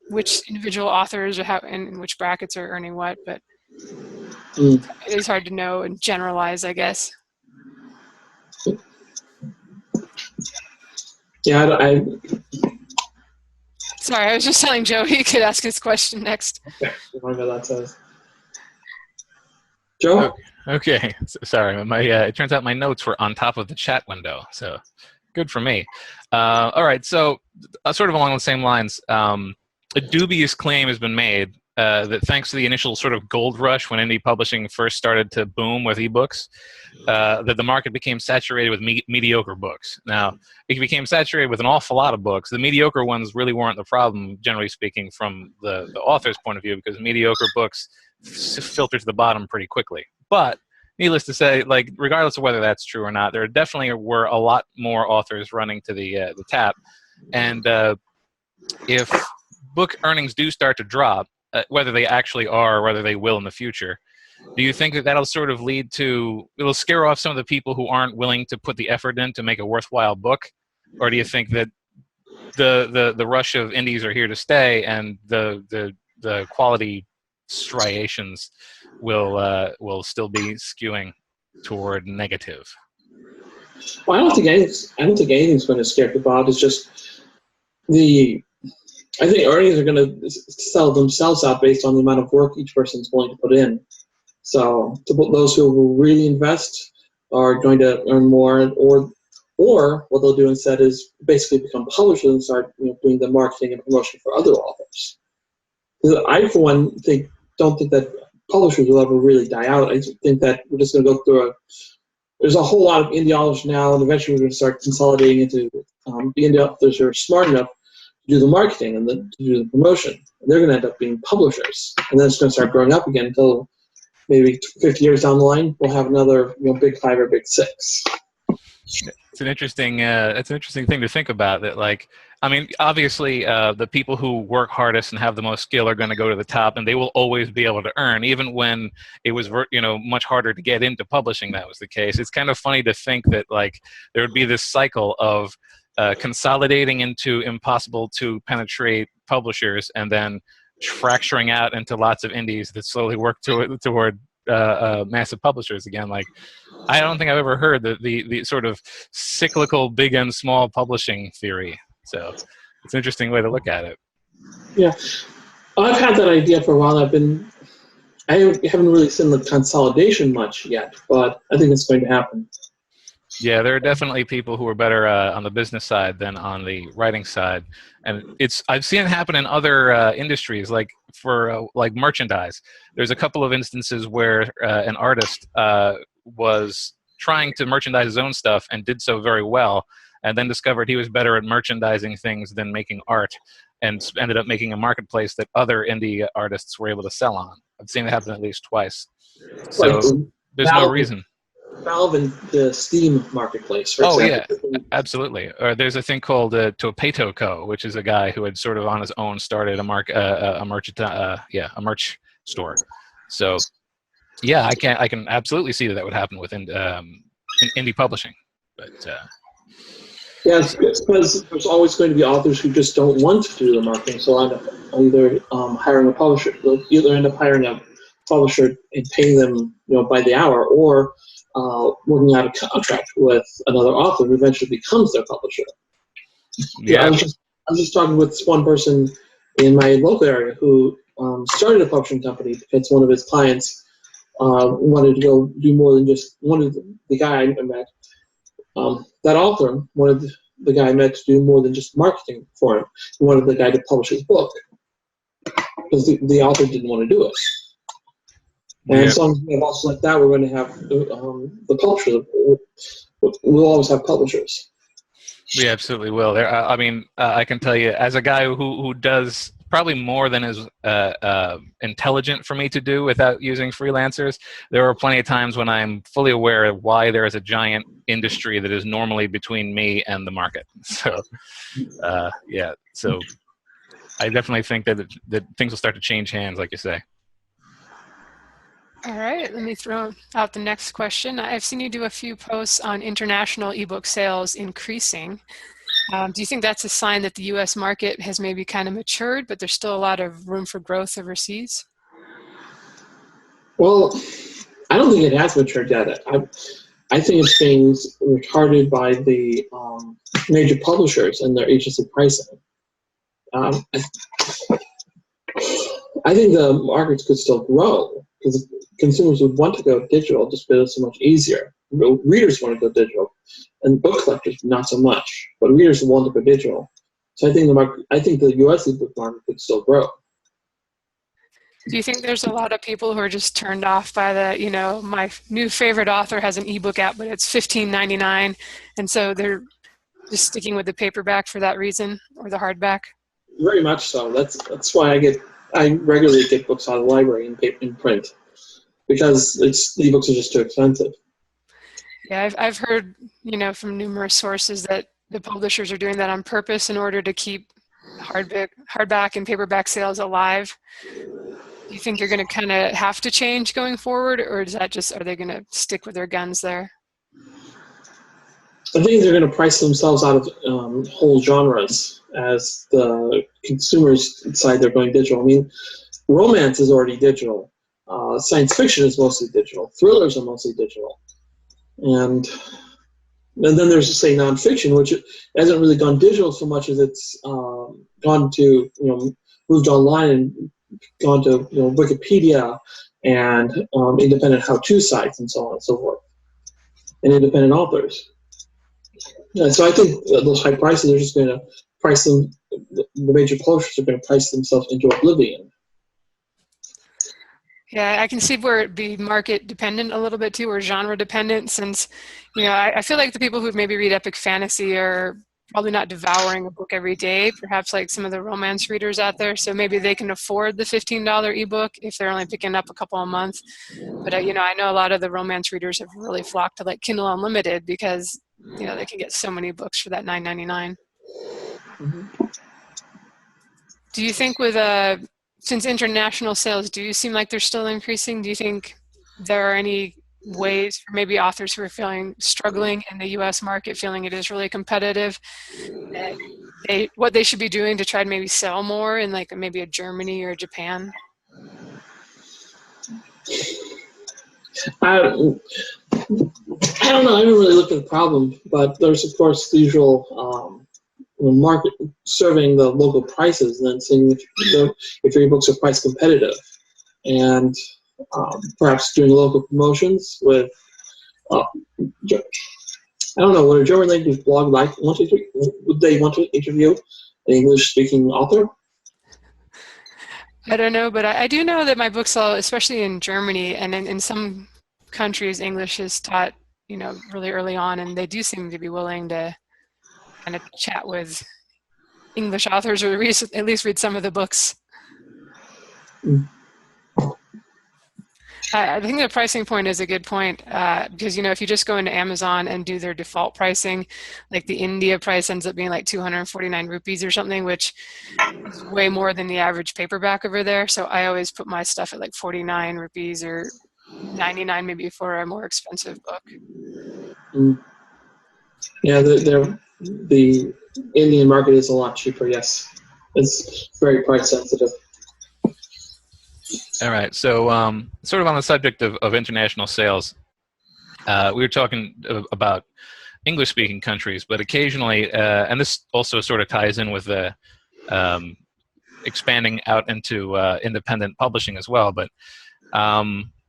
which individual authors or how and which brackets are earning what, but it is hard to know and generalize, I guess. Yeah, Sorry, I was just telling Joe he could ask his question next. Okay, whatever that says. Joe? Okay. Sorry, it turns out my notes were on top of the chat window, so good for me. All right, so sort of along the same lines, a dubious claim has been made that thanks to the initial sort of gold rush when indie publishing first started to boom with ebooks, that the market became saturated with mediocre books. Now, it became saturated with an awful lot of books. The mediocre ones really weren't the problem, generally speaking, from the author's point of view, because mediocre books filter to the bottom pretty quickly. But needless to say, like, regardless of whether that's true or not, there definitely were a lot more authors running to the tap. And if book earnings do start to drop, whether they actually are or whether they will in the future, do you think that that'll sort of lead to, it'll scare off some of the people who aren't willing to put the effort in to make a worthwhile book? Or do you think that the rush of indies are here to stay, and the quality striations will still be skewing toward negative? Well, I don't think anything's going to scare people out. It's just I think earnings are going to sell themselves out based on the amount of work each person is willing to put in. So those who will really invest are going to earn more, or what they'll do instead is basically become publishers and start doing the marketing and promotion for other authors. I, for one, don't think that publishers will ever really die out. I think that we're just going to go through there's a whole lot of indie authors now, and eventually we're going to start consolidating into the indie authors who are smart enough to do the marketing and to do the promotion. And they're going to end up being publishers. And then it's going to start growing up again until maybe 50 years down the line, we'll have another big five or big six. It's an interesting thing to think about. That, like, I mean, obviously, the people who work hardest and have the most skill are going to go to the top, and they will always be able to earn, even when it was much harder to get into publishing. That was the case. It's kind of funny to think that, like, there would be this cycle of consolidating into impossible to penetrate publishers, and then fracturing out into lots of indies that slowly work toward massive publishers again. Like, I don't think I've ever heard the sort of cyclical big and small publishing theory. So it's an interesting way to look at it. Yeah, I've had that idea for a while. I haven't really seen the consolidation much yet, but I think it's going to happen. Yeah, there are definitely people who are better on the business side than on the writing side, and I've seen it happen in other industries, like for like merchandise. There's a couple of instances where an artist was trying to merchandise his own stuff and did so very well, and then discovered he was better at merchandising things than making art, and ended up making a marketplace that other indie artists were able to sell on. I've seen it happen at least twice. So like there's no reason. Valve and the Steam marketplace, for example. Yeah, absolutely. Or there's a thing called Topeto Co., which is a guy who had sort of on his own started a merch store. So, yeah, I can absolutely see that would happen within indie publishing. But yeah, it's because there's always going to be authors who just don't want to do the marketing, so I'll end up either hiring a publisher. They'll either end up hiring a publisher and paying them, by the hour, or working out a contract with another author who eventually becomes their publisher. Yeah, I was just talking with one person in my local area who started a publishing company because one of his clients wanted to go do more than just the guy I met. That author wanted the guy I met to do more than just marketing for him. He wanted the guy to publish his book because the author didn't want to do it. And as long as we have also like that, we're going to have the publisher. We'll always have publishers. We absolutely will. I mean, I can tell you, as a guy who does probably more than is intelligent for me to do without using freelancers, there are plenty of times when I'm fully aware of why there is a giant industry that is normally between me and the market. So, so I definitely think that things will start to change hands, like you say. All right, let me throw out the next question. I've seen you do a few posts on international ebook sales increasing. Do you think that's a sign that the U.S. market has maybe kind of matured, but there's still a lot of room for growth overseas? Well, I don't think it has matured yet. I think it's being retarded by the major publishers and their agency pricing. I think the markets could still grow because consumers would want to go digital just because it's so much easier. Readers want to go digital, and book collectors not so much. But readers want to go digital. So I think the U.S. ebook market could still grow. Do you think there's a lot of people who are just turned off by the, my new favorite author has an ebook out, but it's $15.99, and so they're just sticking with the paperback for that reason, or the hardback? Very much so. That's why I regularly get books out of the library in print, because the ebooks are just too expensive. Yeah, I've heard, from numerous sources that the publishers are doing that on purpose in order to keep hardback and paperback sales alive. Do you think you're going to kind of have to change going forward, or are they going to stick with their guns there? I think they're going to price themselves out of whole genres as the consumers decide they're going digital. I mean, romance is already digital. Science fiction is mostly digital. Thrillers are mostly digital. And then there's, say, nonfiction, which hasn't really gone digital so much as it's gone to, moved online and gone to, Wikipedia and independent how-to sites and so on and so forth, and independent authors. Yeah, so I think those high prices are just going to price them. The major publishers are going to price themselves into oblivion. Yeah, I can see where it'd be market dependent a little bit too, or genre dependent, since, I feel like the people who maybe read epic fantasy are probably not devouring a book every day, perhaps like some of the romance readers out there. So maybe they can afford the $15 ebook if they're only picking up a couple a month. But, I know a lot of the romance readers have really flocked to like Kindle Unlimited because, they can get so many books for that $9.99. Mm-hmm. Do you think since international sales, do you seem like they're still increasing? Do you think there are any ways for maybe authors who are struggling in the U.S. market, feeling it is really competitive, that what they should be doing to try to maybe sell more in like maybe a Germany or Japan? I don't know. I haven't really looked at the problem, but there's, of course, the usual market surveying the local prices and then seeing if your ebooks are price competitive, and perhaps doing local promotions with I don't know, would a German language blog would they want to interview an English speaking author? I don't know, but I do know that my books sell, especially in Germany, and in some countries English is taught really early on, and they do seem to be willing to kind of chat with English authors, or at least read some of the books. I think the pricing point is a good point, because if you just go into Amazon and do their default pricing, like the India price ends up being like 249 rupees or something, which is way more than the average paperback over there. So I always put my stuff at like 49 rupees or 99 maybe for a more expensive book. Yeah, the Indian market is a lot cheaper, yes. It's very price sensitive. All right. So sort of on the subject of international sales, we were talking about English-speaking countries, but occasionally, and this also sort of ties in with the expanding out into independent publishing as well, but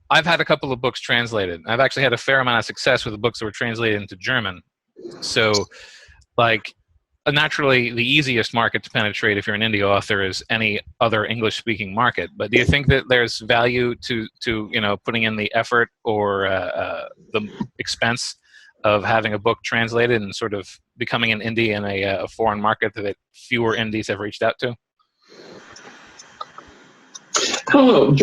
I've had a couple of books translated. I've actually had a fair amount of success with the books that were translated into German. So, naturally, the easiest market to penetrate if you're an indie author is any other English-speaking market. But do you think that there's value to putting in the effort or the expense of having a book translated and sort of becoming an indie in a foreign market that fewer indies have reached out to? I don't know.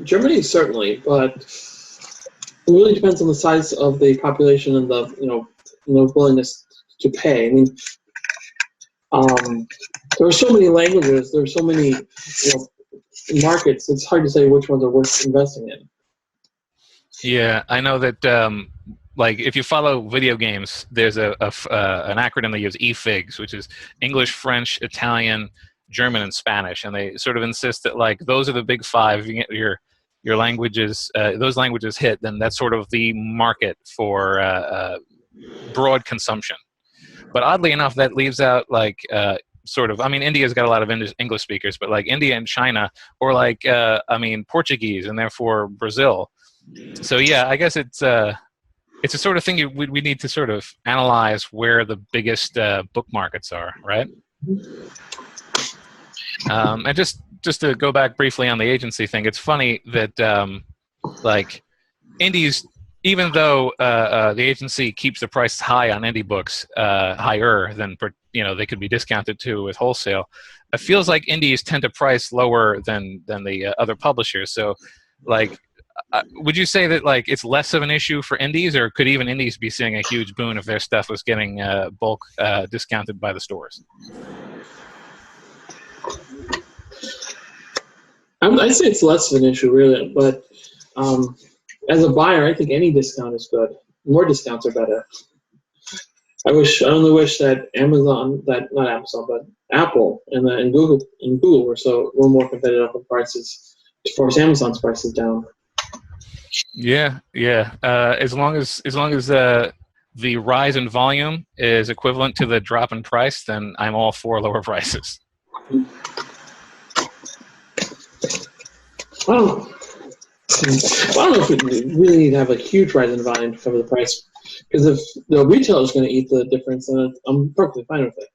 Germany certainly, but it really depends on the size of the population and the willingness to pay. I mean, there are so many languages. There are so many markets. It's hard to say which ones are worth investing in. Yeah, I know that. If you follow video games, there's an acronym they use, EFIGS, which is English, French, Italian, German, and Spanish, and they sort of insist that those are the big five. If you get your languages, those languages hit, then that's sort of the market for broad consumption. But oddly enough, that leaves out India's got a lot of English speakers, but India and China, or Portuguese, and therefore Brazil. So yeah, I guess it's a sort of thing we need to sort of analyze where the biggest book markets are, right? And just to go back briefly on the agency thing, it's funny that like indies, even though the agency keeps the price high on indie books, higher than they could be discounted to with wholesale, it feels like indies tend to price lower than the other publishers. So, like, would you say that like it's less of an issue for indies, or could even indies be seeing a huge boon if their stuff was getting bulk discounted by the stores? I'd say it's less of an issue, really, but as a buyer, I think any discount is good. More discounts are better. I only wish that not Amazon, but Apple and Google were more competitive on prices to force Amazon's prices down. Yeah. As long as the rise in volume is equivalent to the drop in price, then I'm all for lower prices. I don't know if we really need to have a huge rise in volume to cover the price, because if the retailer's going to eat the difference, then I'm perfectly fine with it.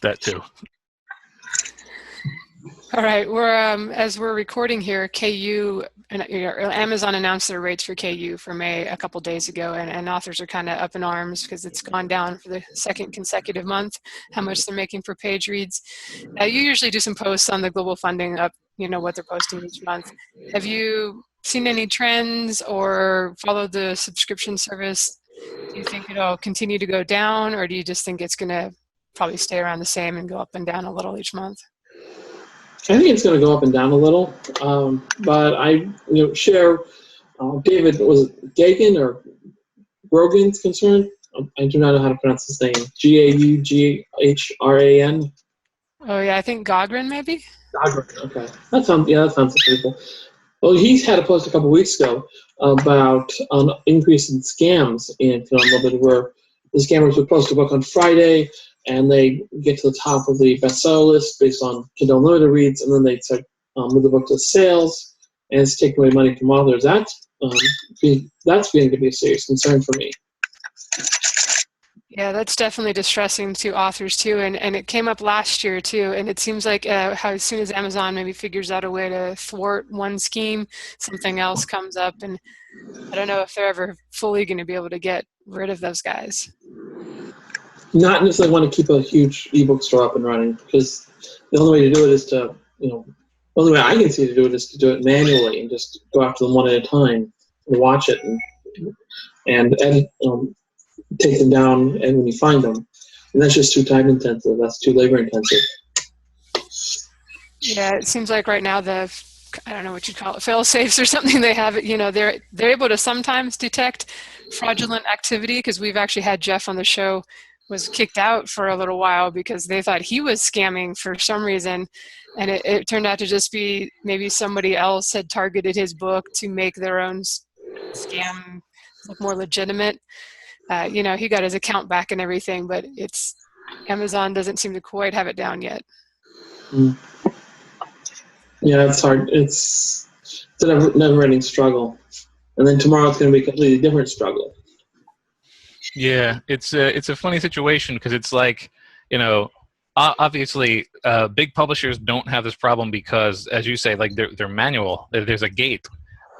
That too. All right, as we're recording here, KU and Amazon announced their rates for KU for May a couple days ago, and authors are kind of up in arms because it's gone down for the second consecutive month, how much they're making for page reads. You usually do some posts on the Global Funding up, what they're posting each month. Have you seen any trends or followed the subscription service? Do you think it'll continue to go down, or do you just think it's going to probably stay around the same and go up and down a little each month? I think it's going to go up and down a little, but I share David, was it Gagan or Grogan's concern? I do not know how to pronounce his name. Gaughran. Oh yeah, I think Gaughran maybe. Gaughran. Okay, that sounds simple. Well, he's had a post a couple weeks ago about an increase in scams in Kindle Unlimited, where the scammers would post a book on Friday, and they get to the top of the bestseller list based on Kindle Unlimited reads, and then they'd start move the book to sales, and it's taking away money from authors. That's beginning to be a serious concern for me. Yeah, that's definitely distressing to authors too, and it came up last year too, and it seems like how as soon as Amazon maybe figures out a way to thwart one scheme, something else comes up, and I don't know if they're ever fully going to be able to get rid of those guys. Not necessarily want to keep a huge ebook store up and running, because the only way to do it is to, the only way I can see to do it is to do it manually and just go after them one at a time and watch it and edit, take them down and when you find them. And that's just too time intensive. That's too labor intensive. Yeah, it seems like right now I don't know what you'd call it, fail safes or something they have, they're able to sometimes detect fraudulent activity, because we've actually had Jeff on the show was kicked out for a little while because they thought he was scamming for some reason, and it turned out to just be maybe somebody else had targeted his book to make their own scam look more legitimate. He got his account back and everything, but Amazon doesn't seem to quite have it down yet. Yeah, it's hard. It's a never-ending struggle, and then tomorrow it's going to be a completely different struggle. Yeah, it's a funny situation, because it's like, obviously big publishers don't have this problem because, as you say, like they're manual. There's a gate,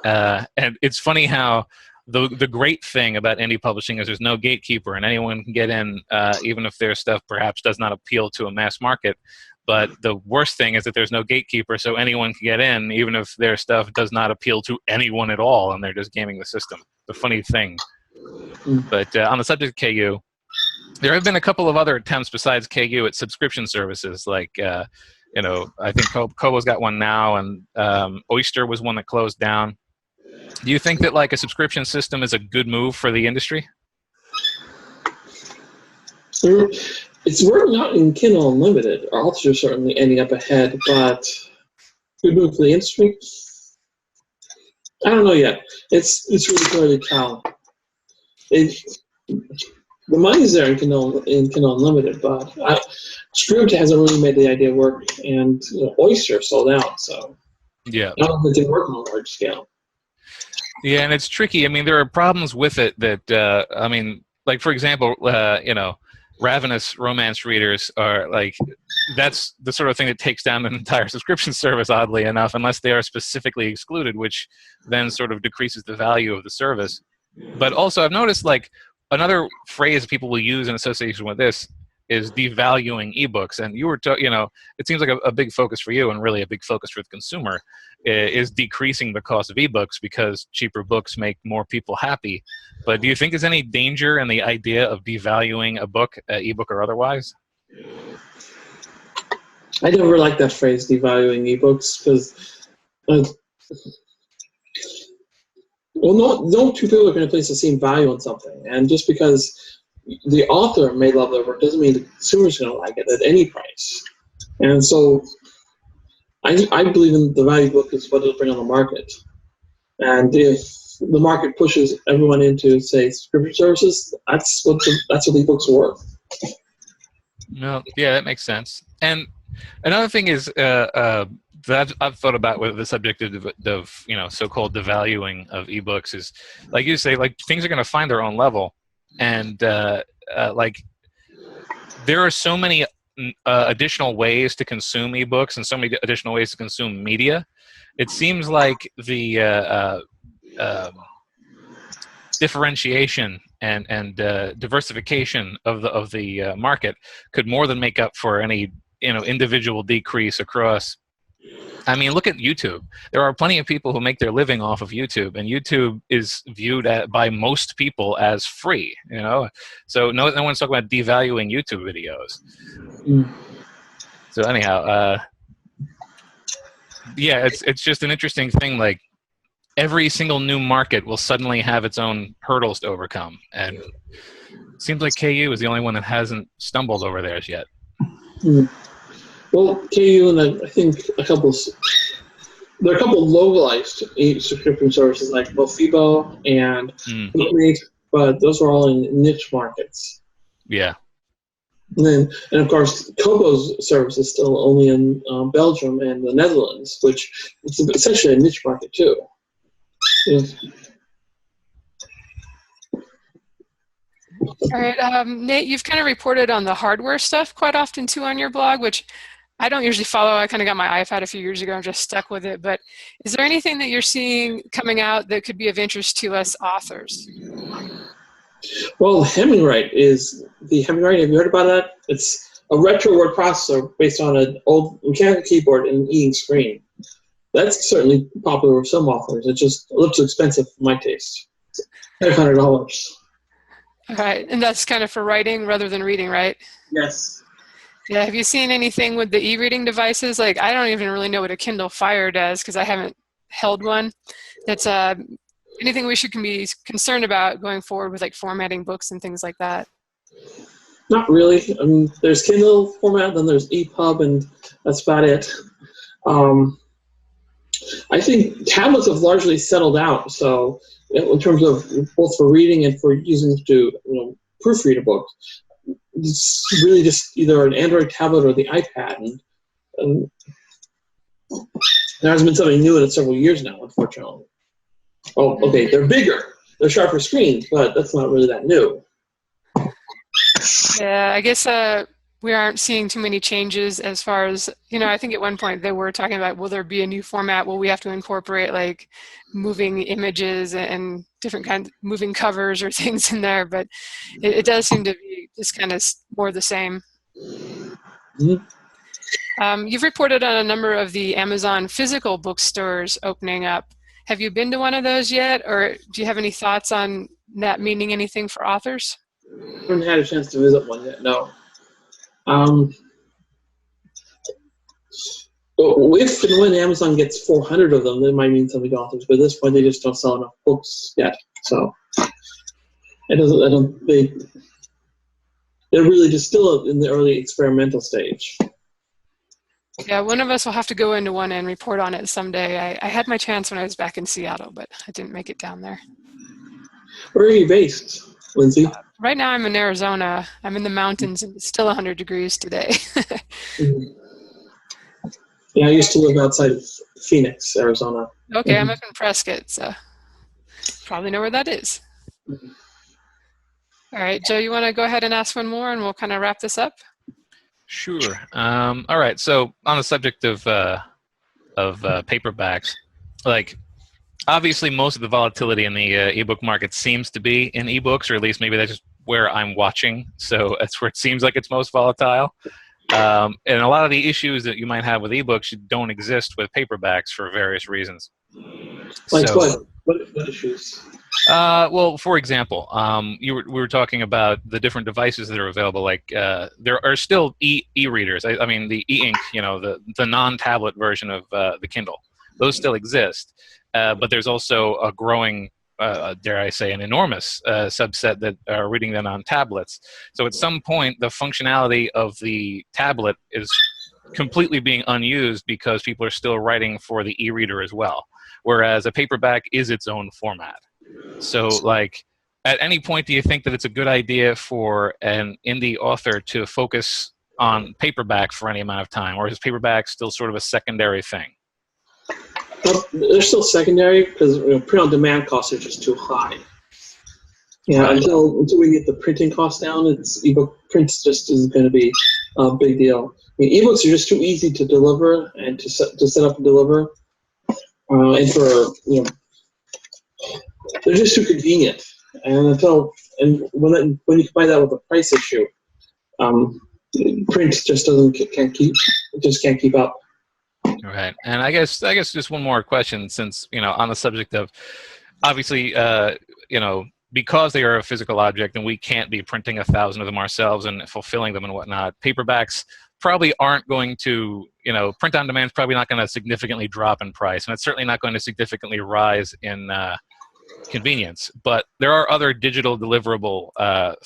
and it's funny how the great thing about indie publishing is there's no gatekeeper, and anyone can get in, even if their stuff perhaps does not appeal to a mass market. But the worst thing is that there's no gatekeeper, so anyone can get in, even if their stuff does not appeal to anyone at all, and they're just gaming the system. The funny thing. But on the subject of KU, there have been a couple of other attempts besides KU at subscription services. Like, I think Kobo's got one now, and Oyster was one that closed down. Do you think that like a subscription system is a good move for the industry? It's working out in Kindle Unlimited. Authors are certainly ending up ahead, but good move for the industry? I don't know yet. It's really early to tell. The money's there in Kindle Unlimited, but Script hasn't really made the idea work, and Oyster sold out, so yeah, I don't think it can work on a large scale. Yeah, and it's tricky. I mean, there are problems with it that, like, for example, ravenous romance readers are like, that's the sort of thing that takes down an entire subscription service, oddly enough, unless they are specifically excluded, which then sort of decreases the value of the service. But also I've noticed like another phrase people will use in association with this is devaluing ebooks. And you were, it seems like a big focus for you, and really a big focus for the consumer, is decreasing the cost of ebooks because cheaper books make more people happy. But do you think there's any danger in the idea of devaluing a book, ebook or otherwise? I never liked that phrase, devaluing ebooks, because no two people are going to place the same value on something, and just because the author may love their work doesn't mean the consumer's going to like it at any price. And so I believe in the value book is what it'll bring on the market. And if the market pushes everyone into, say, subscription services, that's what the books are worth. No, yeah, that makes sense. And another thing is that I've thought about with the subject of so-called devaluing of ebooks is, like you say, like things are going to find their own level. And like there are so many additional ways to consume ebooks and so many additional ways to consume media. It seems like the differentiation and diversification of the market could more than make up for any individual decrease across. I mean, look at YouTube. There are plenty of people who make their living off of YouTube, and YouTube is viewed by most people as free. So no one's talking about devaluing YouTube videos. So anyhow, yeah, it's just an interesting thing. Like every single new market will suddenly have its own hurdles to overcome, and it seems like KU is the only one that hasn't stumbled over theirs yet. Well, KU and I think there are a couple localized subscription services like Mofibo and Bookmate, but those are all in niche markets. Yeah. And of course, Kobo's service is still only in Belgium and the Netherlands, which is essentially a niche market too. Yes. All right, Nate, you've kind of reported on the hardware stuff quite often too on your blog, which I don't usually follow. I kind of got my iPad a few years ago and just stuck with it. But is there anything that you're seeing coming out that could be of interest to us authors? Well, Hemingwright. Have you heard about that? It's a retro word processor based on an old mechanical keyboard and an e-ink screen. That's certainly popular with some authors. It just looks expensive for my taste. $500. All right, and that's kind of for writing rather than reading, right? Yes. Yeah, have you seen anything with the e-reading devices? Like, I don't even really know what a Kindle Fire does because I haven't held one. That's anything we should be concerned about going forward with like formatting books and things like that? Not really. I mean, there's Kindle format, then there's EPUB, and that's about it. I think tablets have largely settled out. So in terms of both for reading and for using to proofread a book, it's really just either an Android tablet or the iPad. And there hasn't been something new in several years now, unfortunately. Oh, okay, they're bigger. They're sharper screens, but that's not really that new. Yeah, I guess we aren't seeing too many changes as far as, I think at one point they were talking about, will there be a new format? Will we have to incorporate like moving images and different kinds of moving covers or things in there? But it does seem to be just kind of more the same. Mm-hmm. You've reported on a number of the Amazon physical bookstores opening up. Have you been to one of those yet? Or do you have any thoughts on that meaning anything for authors? I haven't had a chance to visit one yet, no. If and when Amazon gets 400 of them, that might mean something to authors. But at this point, they just don't sell enough books yet. So they're really just still in the early experimental stage. Yeah, one of us will have to go into one and report on it someday. I had my chance when I was back in Seattle, but I didn't make it down there. Where are you based, Lindsay? Right now I'm in Arizona. I'm in the mountains and it's still 100 degrees today. Yeah, I used to live outside of Phoenix, Arizona. Okay, I'm up in Prescott, so probably know where that is. All right, Joe, you want to go ahead and ask one more, and we'll kind of wrap this up? Sure. All right. So on the subject of paperbacks, like obviously most of the volatility in the ebook market seems to be in ebooks, or at least maybe that's just where I'm watching. So that's where it seems like it's most volatile. And a lot of the issues that you might have with ebooks don't exist with paperbacks for various reasons. Like So, what issues? Well, for example, we were talking about the different devices that are available. Like there are still e-readers. I mean, the e-ink, the non-tablet version of the Kindle. Those still exist, but there's also a growing, dare I say, an enormous subset that are reading them on tablets. So at some point, the functionality of the tablet is completely being unused because people are still writing for the e-reader as well, whereas a paperback is its own format. So, like, at any point, do you think that it's a good idea for an indie author to focus on paperback for any amount of time, or is paperback still sort of a secondary thing? Well, they're still secondary because print-on-demand costs are just too high. Yeah, Right. until we get the printing costs down, ebook prints just isn't going to be a big deal. I mean, ebooks are just too easy to deliver and to set up and deliver, and they're just too convenient. And when you combine that with the price issue, print just can't keep up. Right. And I guess just one more question, since on the subject of obviously because they are a physical object and we can't be printing 1,000 of them ourselves and fulfilling them and whatnot, paperbacks probably aren't going to, print on demand is probably not going to significantly drop in price, and it's certainly not going to significantly rise in convenience. But there are other digital deliverable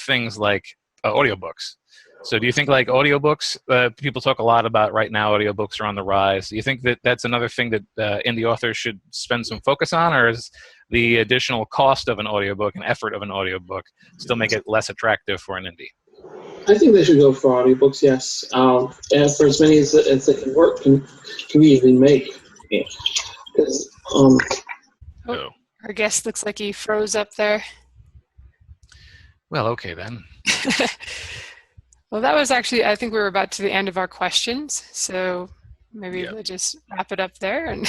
things like audiobooks. So do you think like audiobooks, people talk a lot about right now, audiobooks are on the rise. Do you think that that's another thing that indie authors should spend some focus on, or is the additional cost of an audiobook and effort of an audiobook still make it less attractive for an indie? I think they should go for audiobooks, yes. And for as many as they can work, can we even make? Yeah. Our guest looks like he froze up there. Well, okay then. Well, that was actually, I think we were about to the end of our questions, so maybe we'll just wrap it up there. And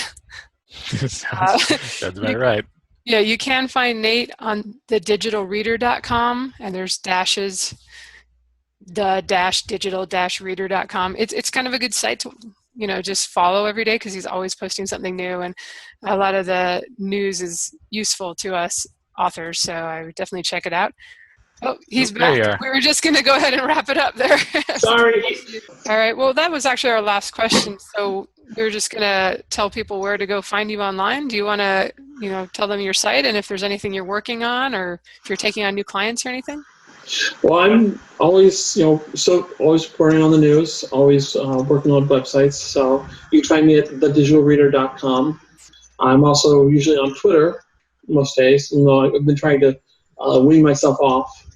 Sounds about right. Yeah, you can find Nate on thedigitalreader.com, and there's dashes, the-digital-reader.com. It's kind of a good site to just follow every day because he's always posting something new, and a lot of the news is useful to us authors, so I would definitely check it out. Oh, he's back. We were just going to go ahead and wrap it up there. Sorry. All right. Well, that was actually our last question. So we were just going to tell people where to go find you online. Do you want to, tell them your site and if there's anything you're working on or if you're taking on new clients or anything? Well, I'm always, always reporting on the news, always working on websites. So you can find me at thedigitalreader.com. I'm also usually on Twitter most days. I've been trying to wean myself off.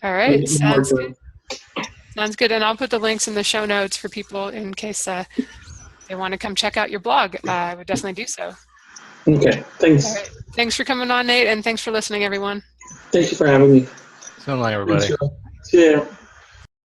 All right. Sounds good. Sounds good. And I'll put the links in the show notes for people in case they want to come check out your blog. I would definitely do so. Okay. Thanks. All right. Thanks for coming on, Nate, and thanks for listening, everyone. Thank you for having me. So long, everybody. See ya.